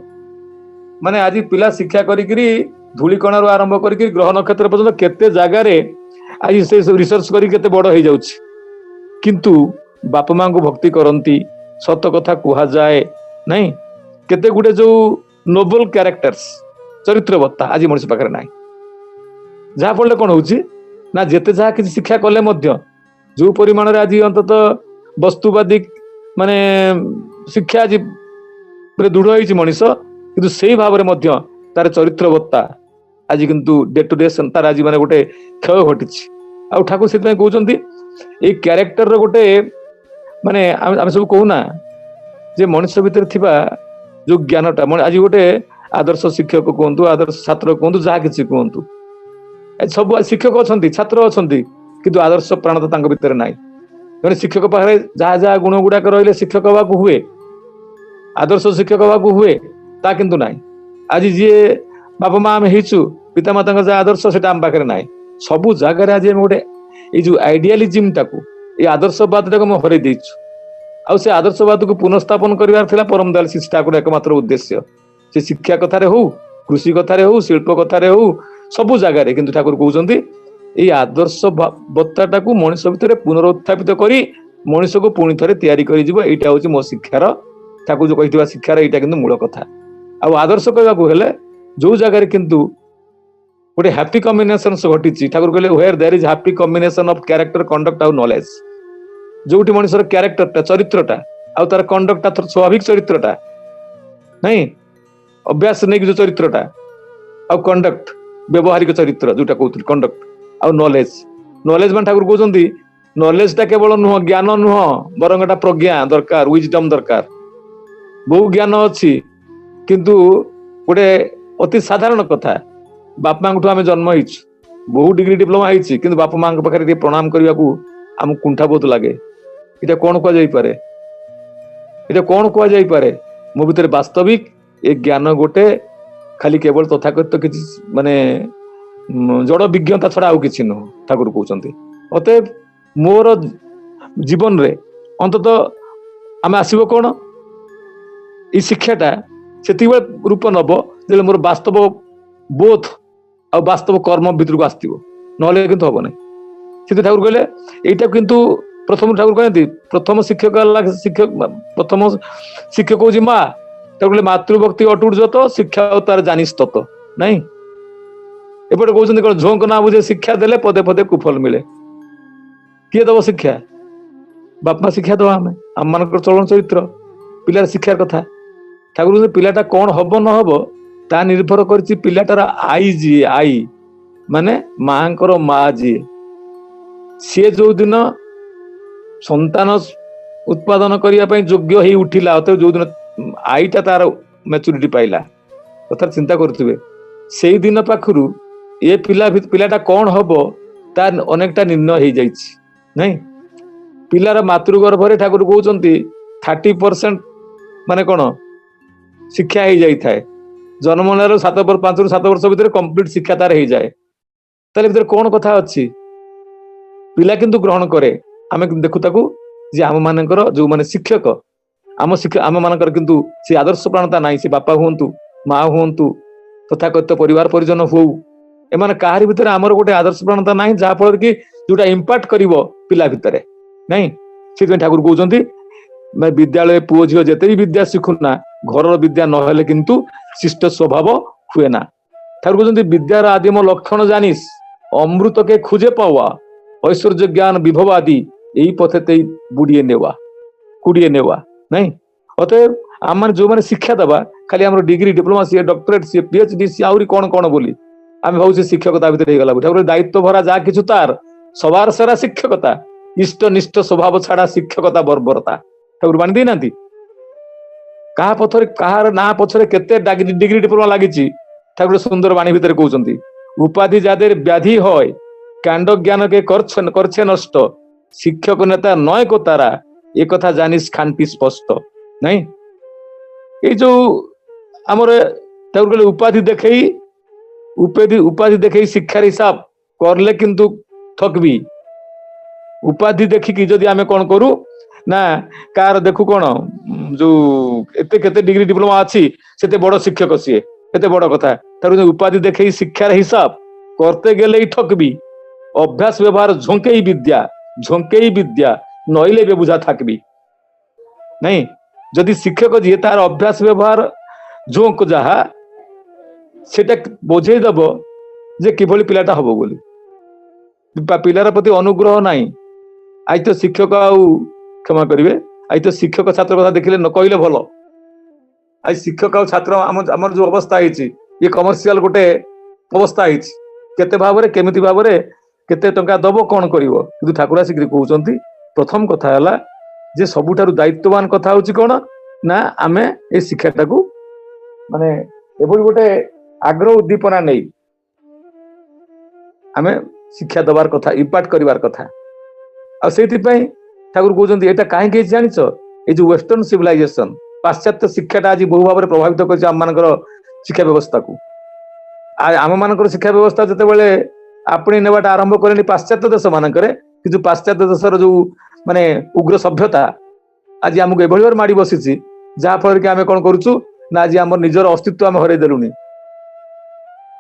ମାନେ ଆଜି ପିଲା ଶିକ୍ଷା କରିକିରି ଧୂଳିକଣାରୁ ଆରମ୍ଭ କରିକି ଗ୍ରହ ନକ୍ଷତ୍ର ପର୍ଯ୍ୟନ୍ତ କେତେ ଜାଗାରେ ଆଜି ସେ ରିସର୍ଚ୍ଚ କରି କେତେ ବଡ ହେଇଯାଉଛି କିନ୍ତୁ ବାପା ମାଙ୍କୁ ଭକ୍ତି କରନ୍ତି ସତ କଥା କୁହାଯାଏ ନାଇଁ କେତେ ଗୁଟେ ଯୋଉ ନୋବେଲ କ୍ୟାରେକ୍ଟର୍ସ ଚରିତ୍ରବତ୍ତା ଆଜି ମଣିଷ ପାଖରେ ନାହିଁ ଯାହା ଫଳରେ କଣ ହଉଛି ନା ଯେତେ ଯାହା କିଛି ଶିକ୍ଷା କଲେ ମଧ୍ୟ ଯୋଉ ପରିମାଣରେ ଆଜି ଅନ୍ତତଃ ବସ୍ତୁବାଦୀ ମାନେ ଶିକ୍ଷା ଆଜି ଦୃଢ ହେଇଛି ମଣିଷ କିନ୍ତୁ ସେଇ ଭାବରେ ମଧ୍ୟ ତାର ଚରିତ୍ରବତ୍ତା ଆଜି କିନ୍ତୁ ଡେ ଟୁ ଡେ ତାର ଆଜି ମାନେ ଗୋଟେ କ୍ଷୟ ଘଟିଛି ଆଉ ଠାକୁର ସେଥିପାଇଁ କହୁଛନ୍ତି ଏଇ କ୍ୟାରେକ୍ଟରର ଗୋଟେ ମାନେ ଆମେ ସବୁ କହୁନା ଯେ ମଣିଷ ଭିତରେ ଥିବା ଯୋଉ ଜ୍ଞାନଟା ଆଜି ଗୋଟେ ଆଦର୍ଶ ଶିକ୍ଷକ କୁହନ୍ତୁ ଆଦର୍ଶ ଛାତ୍ର କୁହନ୍ତୁ ଯାହା କିଛି କୁହନ୍ତୁ ସବୁ ଶିକ୍ଷକ ଅଛନ୍ତି ଛାତ୍ର ଅଛନ୍ତି କିନ୍ତୁ ଆଦର୍ଶ ପ୍ରାଣ ତ ତାଙ୍କ ଭିତରେ ନାହିଁ ଜଣେ ଶିକ୍ଷକ ପାଖରେ ଯାହା ଯାହା ଗୁଣ ଗୁଡାକ ରହିଲେ ଶିକ୍ଷକ ହବାକୁ ହୁଏ ଆଦର୍ଶ ଶିକ୍ଷକ ହବାକୁ ହୁଏ ତା କିନ୍ତୁ ନାହିଁ ଆଜି ଯିଏ ବାପା ମା ଆମେ ହେଇଛୁ ପିତାମାତାଙ୍କ ଯାହା ଆଦର୍ଶ ସେଟା ଆମ ପାଖରେ ନାହିଁ ସବୁ ଜାଗାରେ ଆଜି ଆମେ ଗୋଟେ ଏଇ ଯୋଉ ଆଇଡିଆଲିଜିମଟାକୁ ଏଇ ଆଦର୍ଶବାଦଟାକୁ ଆମେ ହରେଇ ଦେଇଛୁ ଆଉ ସେ ଆଦର୍ଶବାଦକୁ ପୁନଃସ୍ଥାପନ କରିବାର ଥିଲା ପରମ ଦୟାଲ ଶ୍ରୀ ଠାକୁର ଏକମାତ୍ର ଉଦ୍ଦେଶ୍ୟ ସେ ଶିକ୍ଷା କଥାରେ ହଉ କୃଷି କଥାରେ ହଉ ଶିଳ୍ପ କଥାରେ ହଉ ସବୁ ଜାଗାରେ କିନ୍ତୁ ଠାକୁର କହୁଛନ୍ତି ଏଇ ଆଦର୍ଶବତ୍ତାଟାକୁ ମଣିଷ ଭିତରେ ପୁନରୁତ୍ଥାପିତ କରି ମଣିଷକୁ ପୁଣି ଥରେ ତିଆରି କରିଯିବ ଏଇଟା ହଉଛି ମୋ ଶିକ୍ଷାର ଠାକୁର ଯୋଉ କହିଥିବା ଶିକ୍ଷାର ଏଇଟା କିନ୍ତୁ ମୂଳ କଥା ଆଉ ଆଦର୍ଶ କହିବାକୁ ହେଲେ ଯୋଉ ଜାଗାରେ କିନ୍ତୁ ଗୋଟେ ହାପି କମ୍ବିନେସନ ଘଟିଛି ଠାକୁର କହିଲେ where there is happy combination of character conduct ଆଉ knowledge ଯୋଉଠି ମଣିଷର କ୍ୟାରେକ୍ଟରଟା ଚରିତ୍ରଟା ଆଉ ତାର କଣ୍ଡକ୍ଟଟା ସ୍ୱାଭାବିକ ଚରିତ୍ରଟା ନାଇଁ ଅଭ୍ୟାସ ନେଇକି ଯୋଉ ଚରିତ୍ରଟା ଆଉ କଣ୍ଡକ୍ଟ ବ୍ୟବହାରିକ ଚରିତ୍ର ଯୋଉଟା କହୁଥିଲି କଣ୍ଡକ୍ଟ ଆଉ ନଲେଜ ମାନେ ଠାକୁର କହୁଛନ୍ତି ନଲେଜଟା କେବଳ ନୁହଁ ଜ୍ଞାନ ନୁହଁ ବରଂ ଏଟା ପ୍ରଜ୍ଞା ଦରକାର ୱିଜଡମ ଦରକାର ବହୁ ଜ୍ଞାନ ଅଛି କିନ୍ତୁ ଗୋଟେ ଅତି ସାଧାରଣ କଥା ବାପା ମାଙ୍କଠୁ ଆମେ ଜନ୍ମ ହେଇଛୁ ବହୁ ଡିଗ୍ରୀ ଡିପ୍ଲୋମା ହେଇଛି କିନ୍ତୁ ବାପା ମାଙ୍କ ପାଖରେ ଟିକେ ପ୍ରଣାମ କରିବାକୁ ଆମକୁ କୁଣ୍ଠା ବହୁତ ଲାଗେ ଏଇଟା କଣ କୁହାଯାଇପାରେ ମୋ ଭିତରେ ବାସ୍ତବିକ ଏ ଜ୍ଞାନ ଗୋଟେ ଖାଲି କେବଳ ତଥାକଥିତ କିଛି ମାନେ ଜଡ ବିଜ୍ଞତା ଛଡା ଆଉ କିଛି ନୁହଁ ଠାକୁର କହୁଛନ୍ତି ଅତଏବ ମୋର ଜୀବନରେ ଅନ୍ତତଃ ଆମେ ଆସିବ କଣ ଏଇ ଶିକ୍ଷାଟା ସେତିକିବେଳେ ରୂପ ନବ ଯେତେବେଳେ ମୋର ବାସ୍ତବ ବୋଧ ଆଉ ବାସ୍ତବ କର୍ମ ଭିତରକୁ ଆସିଥିବ ନହେଲେ କିନ୍ତୁ ହବ ନାହିଁ କିନ୍ତୁ ଠାକୁର କହିଲେ ଏଇଟା କିନ୍ତୁ ପ୍ରଥମ ଠାକୁର କହନ୍ତି ପ୍ରଥମ ଶିକ୍ଷକ ହେଲା ପ୍ରଥମ ଶିକ୍ଷକ ହଉଛି ମା ତାକୁ କହିଲେ ମାତୃଭକ୍ତି ଅଟୁଟ ଯତ ଶିକ୍ଷା ଆଉ ତାର ଜାନିସ ତତ ନାଇଁ ଏପଟେ କହୁଛନ୍ତି କଣ ଝୋଙ୍କ ନା ବୁଝେ ଶିକ୍ଷା ଦେଲେ ପଦେ ପଦେ କୁଫଲ ମିଳେ କିଏ ଦବ ଶିକ୍ଷା ବାପା ଶିକ୍ଷା ଦବା ଆମେ ଆମମାନଙ୍କର ଚଳନ ଚରିତ୍ର ପିଲାର ଶିକ୍ଷାର କଥା ଠାକୁର ପିଲାଟା କଣ ହବ ନ ହବ ତା ନିର୍ଭର କରିଛି ପିଲାଟାର ଆଇ ମାନେ ମାଙ୍କର ମା ଯିଏ ସିଏ ଯୋଉଦିନ ସନ୍ତାନ ଉତ୍ପାଦନ କରିବା ପାଇଁ ଯୋଗ୍ୟ ହେଇ ଉଠିଲା ଅତଏବ ଯୋଉଦିନ ଆଇଟା ତାର ମ୍ୟାଚୁରିଟି ପାଇଲା କଥା ଚିନ୍ତା କରୁଥିବେ ସେଇଦିନ ପାଖରୁ ଏ ପିଲାଟା କଣ ହବ ତା ଅନେକଟା ନିର୍ଣ୍ଣୟ ହେଇଯାଇଛି ନାଇଁ ପିଲାର ମାତୃଗର୍ଭରେ ଠାକୁର କହୁଛନ୍ତି 30% ମାନେ କଣ ଶିକ୍ଷା ହେଇଯାଇଥାଏ ଜନ୍ମ ନେବାର 5ରୁ 7 ବର୍ଷ ଭିତରେ କମ୍ପ୍ଲିଟ ଶିକ୍ଷା ତାର ହେଇଯାଏ ତାହେଲେ ଭିତରେ କଣ କଥା ଅଛି ପିଲା କିନ୍ତୁ ଗ୍ରହଣ କରେ ଆମେ ଦେଖୁ ତାକୁ ଯେ ଆମ ମାନଙ୍କର ଯୋଉମାନେ ଶିକ୍ଷକ आम शिक्षा आम मानकर किंतु से आदर्श प्रवणता नहीं। से बापा हुंतु माँ हुंतु तथाकथित परिवार परिजन हो एमाने काहारी भितर आमर गोटे आदर्श प्रवणता नहीं जहाँ फल कि जोटा इंपैक्ट करिवो पिला भितर नहीं। से ठाकुर कहउछंती मैं विद्यालय पुओ झियो जेते भी विद्या शिखुना घर विद्या नहेले किंतु शिष्ट स्वभाव हुए ना। ठाकुर कहउछंती विद्यार आदिम लक्षण जानिस अमृत के खुजे पावा ऐश्वर्य ज्ञान विभव आदि यही पथे ते बुड़िए नेवा कुड़िए नेवा नहीं। अतएव आम जो मैंने शिक्षा दबा खाली आम डिग्री डिप्लोमा सी डॉक्टरेट सी पीएचडी सी आहरी कौन कौन बोली आम भाव शिक्षकता भितर ठाकुर दायित्व भरा जा कि तार सवार सारा शिक्षकता इष्ट निष्ठ स्वभाव छाड़ा शिक्षकता बर्बरता ठाकुर बाणी देना कहा पथर कहार ना पछरे केते डिग्री डिप्लोमा लागिची ठाकुर सुंदर बाणी भितर कहउछंती उपाधि जादेर व्याधि होय कांड ज्ञान के करछे नष्ट शिक्षक नेता नय को तारा एक कथा जानिस खानपी स्पष्ट नहीं। ये जो आमर ठाकुर उपाधि देखई उपाधि देखई शिक्षार हिसाब करले किंतु ठकबी उपाधि देखिकी जदि आमे कौन करू ना कार देखु कौन जो एते केते डिग्री डिप्लोमा अच्छी सेते बड़ शिक्षक सी एते बड़ कथा तार उपाधि देखई शिक्षार हिसाब करते गेले ही ठकबी अभ्यास व्यवहार झोंके विद्या नईले बेबुझा थाकबी नहीं। जदि शिक्षक जी तार अभ्यास व्यवहार झोंक जहा सेटा बोझे दब जे किभली पिलाटा हबो बोली पिलार प्रति अनुग्रह नहीं। आज तो शिक्षक क्षमा करेंगे आज तो शिक्षक छात्र कथा देखिले न कहले भल आज शिक्षक आ छात्र आमर जो अवस्था ये कमर्शियल गोटे अवस्था केते भावरे केमिति भावरे केते टंका दबो कौन करिवो किंतु ठाकुर आसिक कहउछंती प्रथम कथा हला जे सबुठारु दायित्ववान कथा होची कोन ना आमे ए शिक्षाटा को माने एभली गोटे आग्रह उद्दीपना नहीं आमे शिक्षा दबार कथा इम्पाक्ट करिवार कथा आ सेति पई ठाकुर कहउछंती एटा काहे के जानिछ ए जो वेस्टर्न सिविलाइजेशन पाश्चात्य शिक्षाटा आज बहु भाव प्रभावित करछि आम मानकर शिक्षा व्यवस्था को आम मानकर शिक्षा व्यवस्था जते बेले आपणी नेबाटा आरंभ करेनि पाश्चात्य देश मानकरे कि पाश्चात्य देशर जो माने उग्र सभ्यता आज आमको एभली भाव माड़ी बसी जहाँ फल कि आम कौन करुचु ना आज आम निजर अस्तित्व आम हरई देलुनी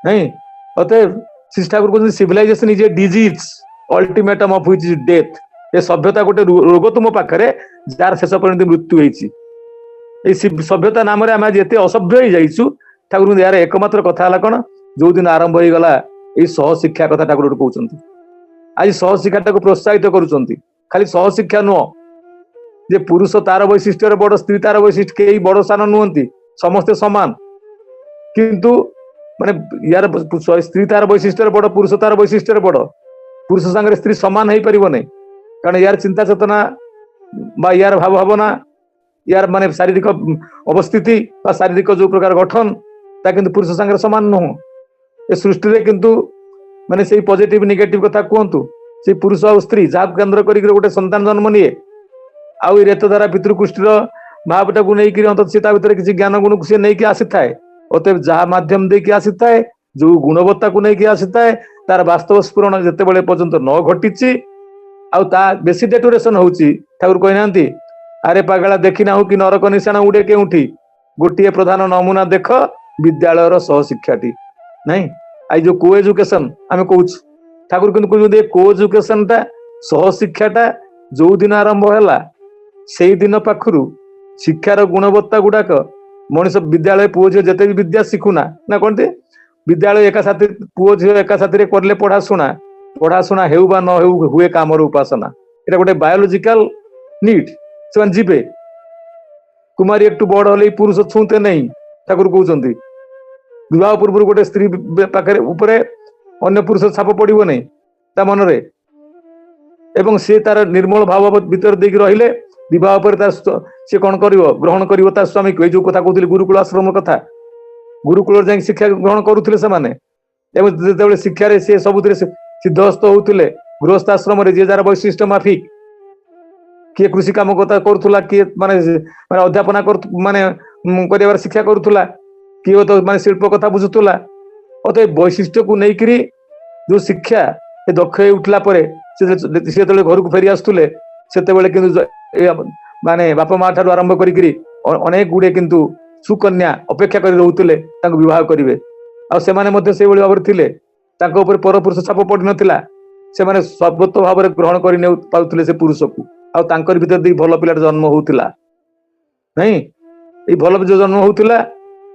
नहीं। अतएव श्री ठाकुर कहते civilisation is a disease ultimatum of which is death ए सभ्यता गोटे रोग तुम पाखरे जार शेष पर्यंत मृत्यु होई सभ्यता नाम आम आज एते असभ्य हो ठाकुर यार एकमात्र कथा है कौन जो दिन आरंभ हो गला ये सहशिक्षा कथा ठाकुर कहते आज सहशिक्षा प्रोत्साहित करुँच खाली सहशिक्षा नुह जे पुरुष तार वैशिष्ट्य बड़ स्त्री तार वैशिष्ट्य कई बड़ सान नुहति समस्ते समान किंतु माने यार स्त्री तार वैशिष्ट्य बड़ पुरुष तार वैशिष्ट्य बड़ पुरुष संगे स्त्री समान हो पार नहीं कारण यार चिंता चेतना यार भाव भावना यार माने शारीरिक अवस्थिति शारीरिक जो प्रकार गठन ता किंतु पुरुष संगे समान नुह ए सृष्टि रे किंतु माने से पॉजिटिव नेगेटिव कथा कहतु से पुरुष और स्त्री जहाँ केन्द्र कर गोटे संतान जन्म निए आउ रेतधारा पितृकुष्ठीर भावटा को लेकिन अंत से किसी ज्ञान गुण को सी नहीं आसी थाए अतएव जहाँ माध्यम देकी आसी थाए जो गुणवत्ता को लेकिन आसी थाए तार वास्तव स्फुरण जिते बड़े पर्यंत न घटी आ बेसी डेटोरेशन होची ठाकुर कहना अरे पागला देखी ना कि नरक निशाण उड़े केउठी गोटे प्रधान नमूना देख विद्यालय सहशिक्षाटी नहीं आई जो को एजुकेशन आम कहूँ ठाकुर कहते को एजुकेशन टा सहशिक्षाटा जो दिन आरंभ है से दिन पाखु शिक्षार गुणवत्ता गुड़ाक मनीष विद्यालय पुओ झील जिते भी विद्या शिखुना ना कहते विद्यालय एका साथी पुओ झील एका साथी करले पढ़ाशुना हेउ बा न हेउ हुए कामर उपासना एटा गोटे बायोलॉजिकल नीड से जीवे कुमारी एक बड़ हले पुरुष छूते नहीं ठाकुर कहते विवाह पूर्व गोटे स्त्री पाखे उपरे अन्य पुरुष छाप पड़ो नहीं ता मन रे एवं से तार निर्मल भाव भीतर देख रहिले विवाह पर तार से कौन करिवो ग्रहण करिवो तार स्वामी को जो कथा कहते गुरुकुल आश्रम कथा गुरुकुल जाए शिक्षा ग्रहण करुले से शिक्षार से सबुरे सिद्धहस्त होते गृहस्थ आश्रम जी जार वैशिष्ट्य माफिक किए कृषि काम करुला किए माने अध्यापना माने कर शिक्षा करुला किए तो माने शिल्प कथा बुझुला अतः वैशिष्ट्य को लेकिन जो शिक्षा दक्ष उठला घर को फेरी आसुले से माने बापा माँ ठारू आरंभ करी अनेक गुड़े किंतु सुकन्या अपेक्षा कर रोते विवाह करेंगे से भाव थे परपुरुष छाप पड़ नाला से सर्वोत्त भाव ग्रहण कर से पुरुष को आर भर भल पिला जन्म होता नहीं ये भल जो जन्म होता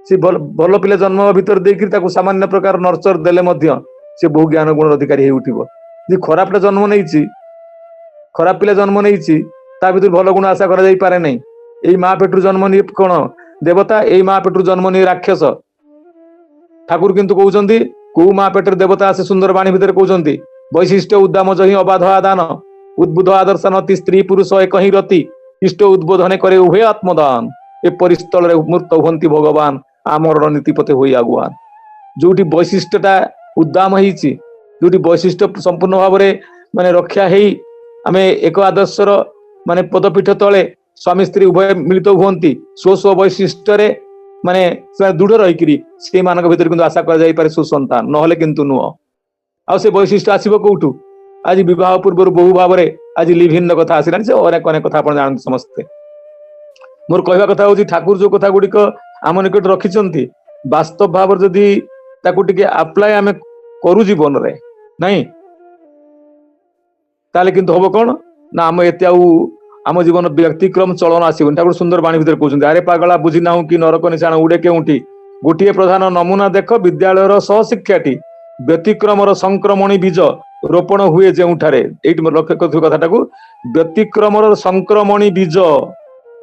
से भल पिला जन्म भर देकर सामान्य प्रकार नर्चर देले से बहु ज्ञान गुण अधिकारी हो उठिबो जे खराबटा जन्म नहीं खराब पिला जन्म नहीं ता भीतर भल गुण आशा करा जाई पारे नहीं एई माँ पेटू जन्म नहीं कौन देवता एई माँ पेटू जन्म नहीं राक्षस ठाकुर किंतु कहउचंदी को माँ पेटर देवता आसे सुंदर बाणी भीतर कहउचंदी वैशिष्ट उद्दाम जहि अबाध आदान उद्बुद्ध आदर्शन अति स्त्री पुरुष एक ही रति इष्ट उद्बोधने करे उभय आत्मदान ए परिस्थल मूर्त हुंती भगवान आमर नीतिपते होई आगुआन जोटी वैशिष्टता उद्दाम होईची जोटी वैशिष्ट संपूर्ण भाव माने रक्षा हेई आमे एक आदर्शर माने पदपीठ तले स्वामी स्त्री उभय मिलित हुंती स्व स्व वैशिष्ट माने दृढ़ रही से मान भर किंतु आशा कर सुसंतान नहले किंतु नुह आ से वैशिष्ट आसब कौटू आज विवाह पूर्व बहु भाव आज लिभिन्न कथा आसला अनेक अनेक कथा आप जानते समस्ते मोर कहवा कथा हूँ ठाकुर जो कथा गुड़िक आम निकट रखिंट वास्तव भाव जदि आप्लाय आम करू जीवन रे नहीं ताले किंतु हम कौन ना आम एत आम जीवन व्यक्तिक्रम चलन आसबन ठाकुर सुंदर बाणी भर कहते अरे पागला बुझी ना कि नरक निशाण उड़े केउठी गोटे प्रधान नमूना देख विद्यालय सहशिक्षाटी व्यतिक्रम संक्रमणी बीज रोपण हुए जोठारे लक्ष्य कर कथा व्यतिक्रम संक्रमणी बीज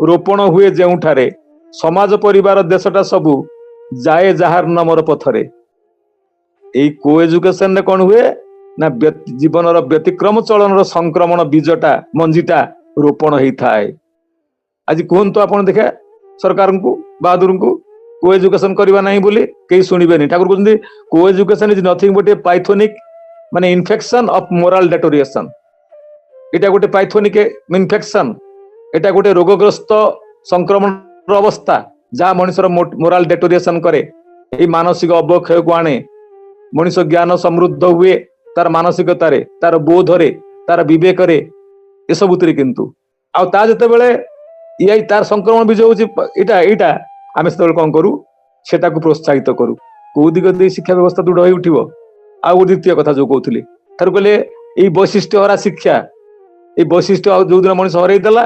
रोपण हुए जोठारे समाज परिवार देशटा सबू जाए जार नमर पथरे यही को एजुकेशन कौन हुए ना जीवन व्यतिक्रम चलन संक्रमण बीजटा मंजीटा रोपण होता है आज कहतु आप देखा सरकार को बहादुर को को एजुकेशन करवा नहीं बोली कहीं शुणवे ठाकुर कहते को एजुकेशन इज नथिंग बट ए पाइथोनिक माने इन्फेक्शन ऑफ मोरल डेटोरिएशन एटा गोटे पाइथोनिक इन्फेक्शन एटा गोटे रोगग्रस्त संक्रमण अवस्था जहाँ मनुष्यर मोराल डेटोरिएशन करे ये मानसिक अवक्षय को आने मनुष्य ज्ञान समृद्ध हुए तार मानसिकतार तार बोधरे तार विवेक ये सबुतरे किंतु आते ये तार संक्रमण बीज होता आम से कौन करूँ से प्रोत्साहित करूँ कौ दिग दे शिक्षा व्यवस्था दृढ़ हो उठिब आउ द्वितीय कथा जो कहते थार कहले ये वैशिष्ट हरा शिक्षा ये वैशिष्ट जो दिन मनुष्य हरईदेला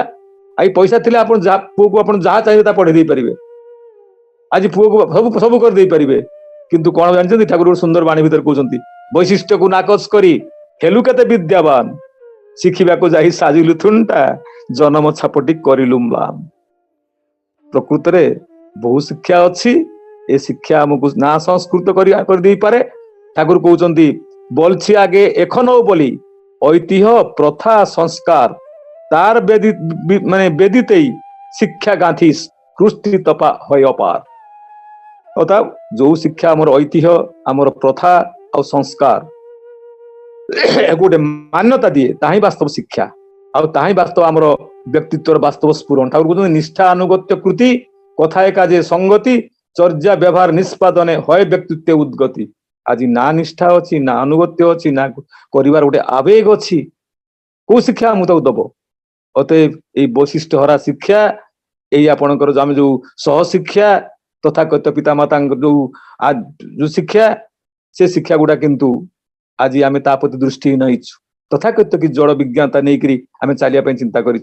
आई पैसा थे पुओ को आप जहाँ चाहिए पढ़े दे पारे आज पुओ को सब कर दे पारे किंतु कौन जानते ठाकुर सुंदर बाणी भर कहते वैशिष्ट को नाकच करी हेलु केते विद्यावान शिखिबा को जाहि साजिलु थुंटा जन्म छापटी करिलु म्लाम प्रकृत रे बहु शिक्षा अच्छी ए शिक्षा हमको ना संस्कृत कर दे पारे ठाकुर कहते बोलछि आगे एखनो बोली ऐतिह्य प्रथा संस्कार तार माने बेदित शिक्षा गांधी कृष्टि तपा है अपार अर्थात जो शिक्षा आमर ऐतिह्य आमर प्रथा और संस्कार गोटे मान्यता दिए ताही वास्तव शिक्षा और ताही वास्तव आमर व्यक्तित्व वास्तव स्फुरण ठाकुर कहते निष्ठा अनुगत्य कृति कथा काजे संगति चर्या व्यवहार निष्पादने हय व्यक्तित्व उद्गति आज ना निष्ठा अच्छी ना अनुगत्य अच्छी ना करिवार गोटे आवेग अच्छी को शिक्षा मुझे दब अतएव ये वैशिष्ट हरा शिक्षा यही आपणकर आम जो सहशिक्षा तथा कथित पिता माता जो शिक्षा से शिक्षा गुड़ा किंतु आज आम प्रति दृष्टि नहीं तथा कथित कि जड़ विज्ञानता नहीं आम चलिया चिंता कर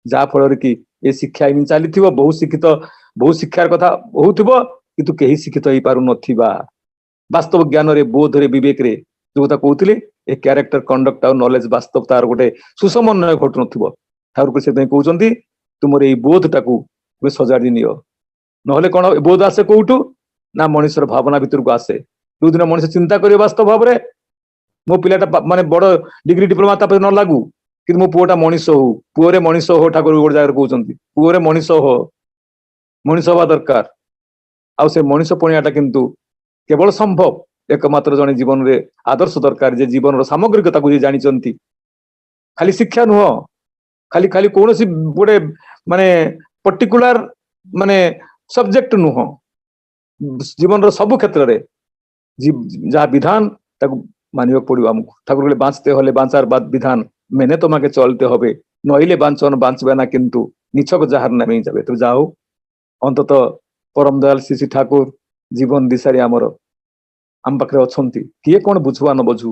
जहा फल कि ये शिक्षा इन चली बहु शिक्षार कथा होगा किंतु कहीं शिक्षित हो पार ना वास्तव ज्ञान रे बोध रे विवेक रे जो कथा कहते ए क्यारेक्टर कंडक्ट और नॉलेज वास्तव तार गोटे सुसमन्वय घटु न ठाकुर से कहते तुम ये बोध टाकू तुम सजाड़ी नियो नहले कौन बोध आसे कौटू ना मनुष्यर भावना भीतर को आसे जो दिन मनुष्य चिंता करे वास्तव भाव में मो पिलाटा माने बड़ डिग्री डिप्लोमा न लागू कि मो पुओटा मनीष हो पुओरे मनीष हो ठाकुर गोटे जगह कहते पुओरे मनीष हो मनीष हवा दरकार आ से मनीष पणियाटा किंतु केवल संभव एकमात्र जने जीवन रे आदर्श दरकार जे जीवन सामग्रिकता को जानी खाली शिक्षा नुह खाली खाली कौन सी गोटे माने पर्टिकुलर माने सब्जेक्ट नुह जीवन सब क्षेत्र रे जहाँ विधान मानिबा पड़ो आमको ठाकुर कहले बाँचते हले बाँचार बाद विधान मेने तुम्हें चलते हबे नईले बांचन बाँचबे ना किंतु নিছক যাহার নামেই যাবে। তো যাও অন্তত পরম দয়াল শ্ରୀ ଶ୍ରୀ ଠାକୁର ଜୀବନ ଦିଶାରୀ ଆମର ଆମ ପାଖରେ ଅଛନ୍ତି। କିଏ କଣ ବୁଝୁ ବା ନ ବୁଝୁ,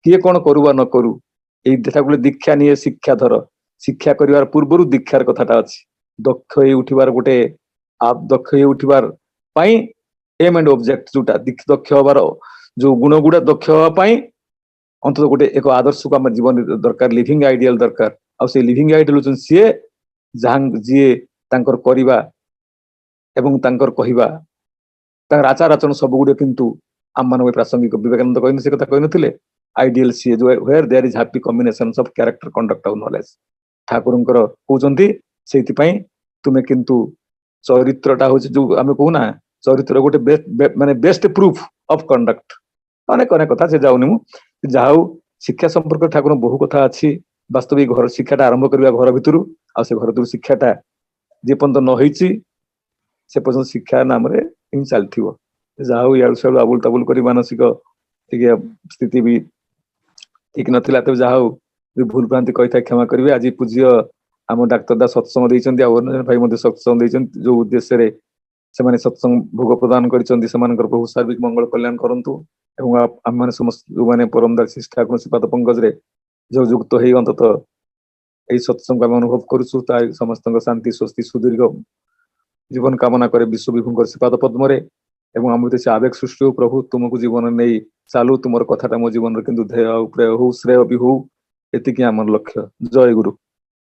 କିଏ କଣ କରୁ ବା ନ କରୁ, ଏଇ ଠାକୁର ଦୀକ୍ଷା ନିଏ ଶିକ୍ଷା ଧର। ଶିକ୍ଷା କରିବାର ପୂର୍ବରୁ ଦୀକ୍ଷାର କଥାଟା ଅଛି। ଦକ୍ଷ ହେଇ ଉଠିବାର ଗୋଟେ ଦକ୍ଷ ହେଇ ଉଠିବାର ପାଇଁ ଏମ୍ ଆଣ୍ଡ ଅବଜେକ୍ଟ ଯୋଉଟା ଦକ୍ଷ ହବାର ଯୋଉ ଗୁଣ ଗୁଡା ଦକ୍ଷ ହବା ପାଇଁ ଅନ୍ତତଃ ଗୋଟେ ଏକ ଆଦର୍ଶକୁ ଆମ ଜୀବନରେ ଦରକାର, ଲିଭିଂ ଆଇଡିଆଲ ଦରକାର। ଆଉ ସେଇ ଲିଭିଂ ଆଇଡିଆଲ ହଉଛନ୍ତି ସିଏ ଯିଏ ତାଙ୍କର କରିବା ଏବଂ ତାଙ୍କର କହିବା, ତାଙ୍କର ଆଚାର ଆଚରଣ ସବୁ ଗୁଡେ କିନ୍ତୁ ଆମମାନଙ୍କ ପ୍ରାସଙ୍ଗିକ। ବିବେକାନନ୍ଦ ସେ କଥା କହିନଥିଲେ, ଆଇଡିଆଲ ସିଏ where there is happy combinations of character, conduct ଆଉ knowledge। ଠାକୁରଙ୍କର କହୁଛନ୍ତି ସେଇଥିପାଇଁ ତୁମେ କିନ୍ତୁ ଚରିତ୍ରଟା ହଉଛି ଯୋଉ ଆମେ କହୁନା ଚରିତ୍ର ଗୋଟେ ମାନେ ବେଷ୍ଟ ପ୍ରୁଫ ଅଫ କଣ୍ଡକ୍ଟ। ଅନେକ ଅନେକ କଥା ସେ ଯାଉନି ମୁଁ। ଯାହା ହଉ ଶିକ୍ଷା ସମ୍ପର୍କରେ ଠାକୁର ବହୁ କଥା ଅଛି। ବାସ୍ତବିକ ଘର ଶିକ୍ଷାଟା ଆରମ୍ଭ କରିବା ଘର ଭିତରୁ, ଆଉ ସେ ଘର ଭିତରୁ ଶିକ୍ଷାଟା ଯେ ପର୍ଯ୍ୟନ୍ତ ନ ହେଇଛି ସେ ପର୍ଯ୍ୟନ୍ତ ଶିକ୍ଷା ନାମରେ ହିଁ ଚାଲିଥିବ। ଯାହା ହଉ ଇଆଡୁ ସିଆଡୁ ଆବୁଲ ତାବୁଲ କରି ମାନସିକ ଟିକେ ସ୍ଥିତି ବି ଠିକ ନଥିଲା। ତେବେ ଯାହା ହଉ ଭୁଲ ଭ୍ରାନ୍ତି କହିଥାଏ କ୍ଷମା କରିବେ। ଆଜି ପୂଜ୍ୟ ଆମ ଡାକ୍ତର ଦା ସତ୍ସଙ୍ଗ ଦେଇଛନ୍ତି, ଆଉ ଅନ୍ୟ ଭାଇ ମଧ୍ୟ ସତ୍ସଙ୍ଗ ଦେଇଛନ୍ତି, ଯୋଉ ଉଦ୍ଦେଶ୍ୟରେ ସେମାନେ ସତ୍ସଙ୍ଗ ଭୋଗ ପ୍ରଦାନ କରିଛନ୍ତି। ସେମାନଙ୍କର ବହୁ ସାର୍ବିକ ମଙ୍ଗଳ କଲ୍ୟାଣ କରନ୍ତୁ। ଏବଂ ଆମମାନେ ସମସ୍ତ ଯୋଉମାନେ ପରମ ଦୟାଲ ଶ୍ରୀ ଠାକୁର ଶ୍ରୀପାଦ ପଙ୍କଜରେ ଯୋଉ ଯୁକ୍ତ ହେଇ ଅନ୍ତତଃ ଏଇ ସତ୍ସଙ୍ଗ ଆମେ ଅନୁଭବ କରୁଛୁ, ତା ସମସ୍ତଙ୍କ ଶାନ୍ତି ସ୍ୱସ୍ତି ସୁଦୀର୍ଘ ଜୀବନ କାମନା କରେ ବିଶ୍ୱ ବିଭୁଙ୍କର ଶ୍ରୀପାଦ ପଦ୍ମରେ। ଏବଂ ଆମ ଭିତରେ ସେ ଆବେଗ ସୃଷ୍ଟି ହଉ, ପ୍ରଭୁ ତୁମକୁ ଜୀବନ ନେଇ ଚାଲୁ, ତୁମର କଥାଟା ମୋ ଜୀବନରେ କିନ୍ତୁ ଧ୍ୟେୟ ପ୍ରେୟ ହଉ, ଶ୍ରେୟ ବି ହଉ, ଏତିକି ଆମର ଲକ୍ଷ୍ୟ। ଜୟ ଗୁରୁ।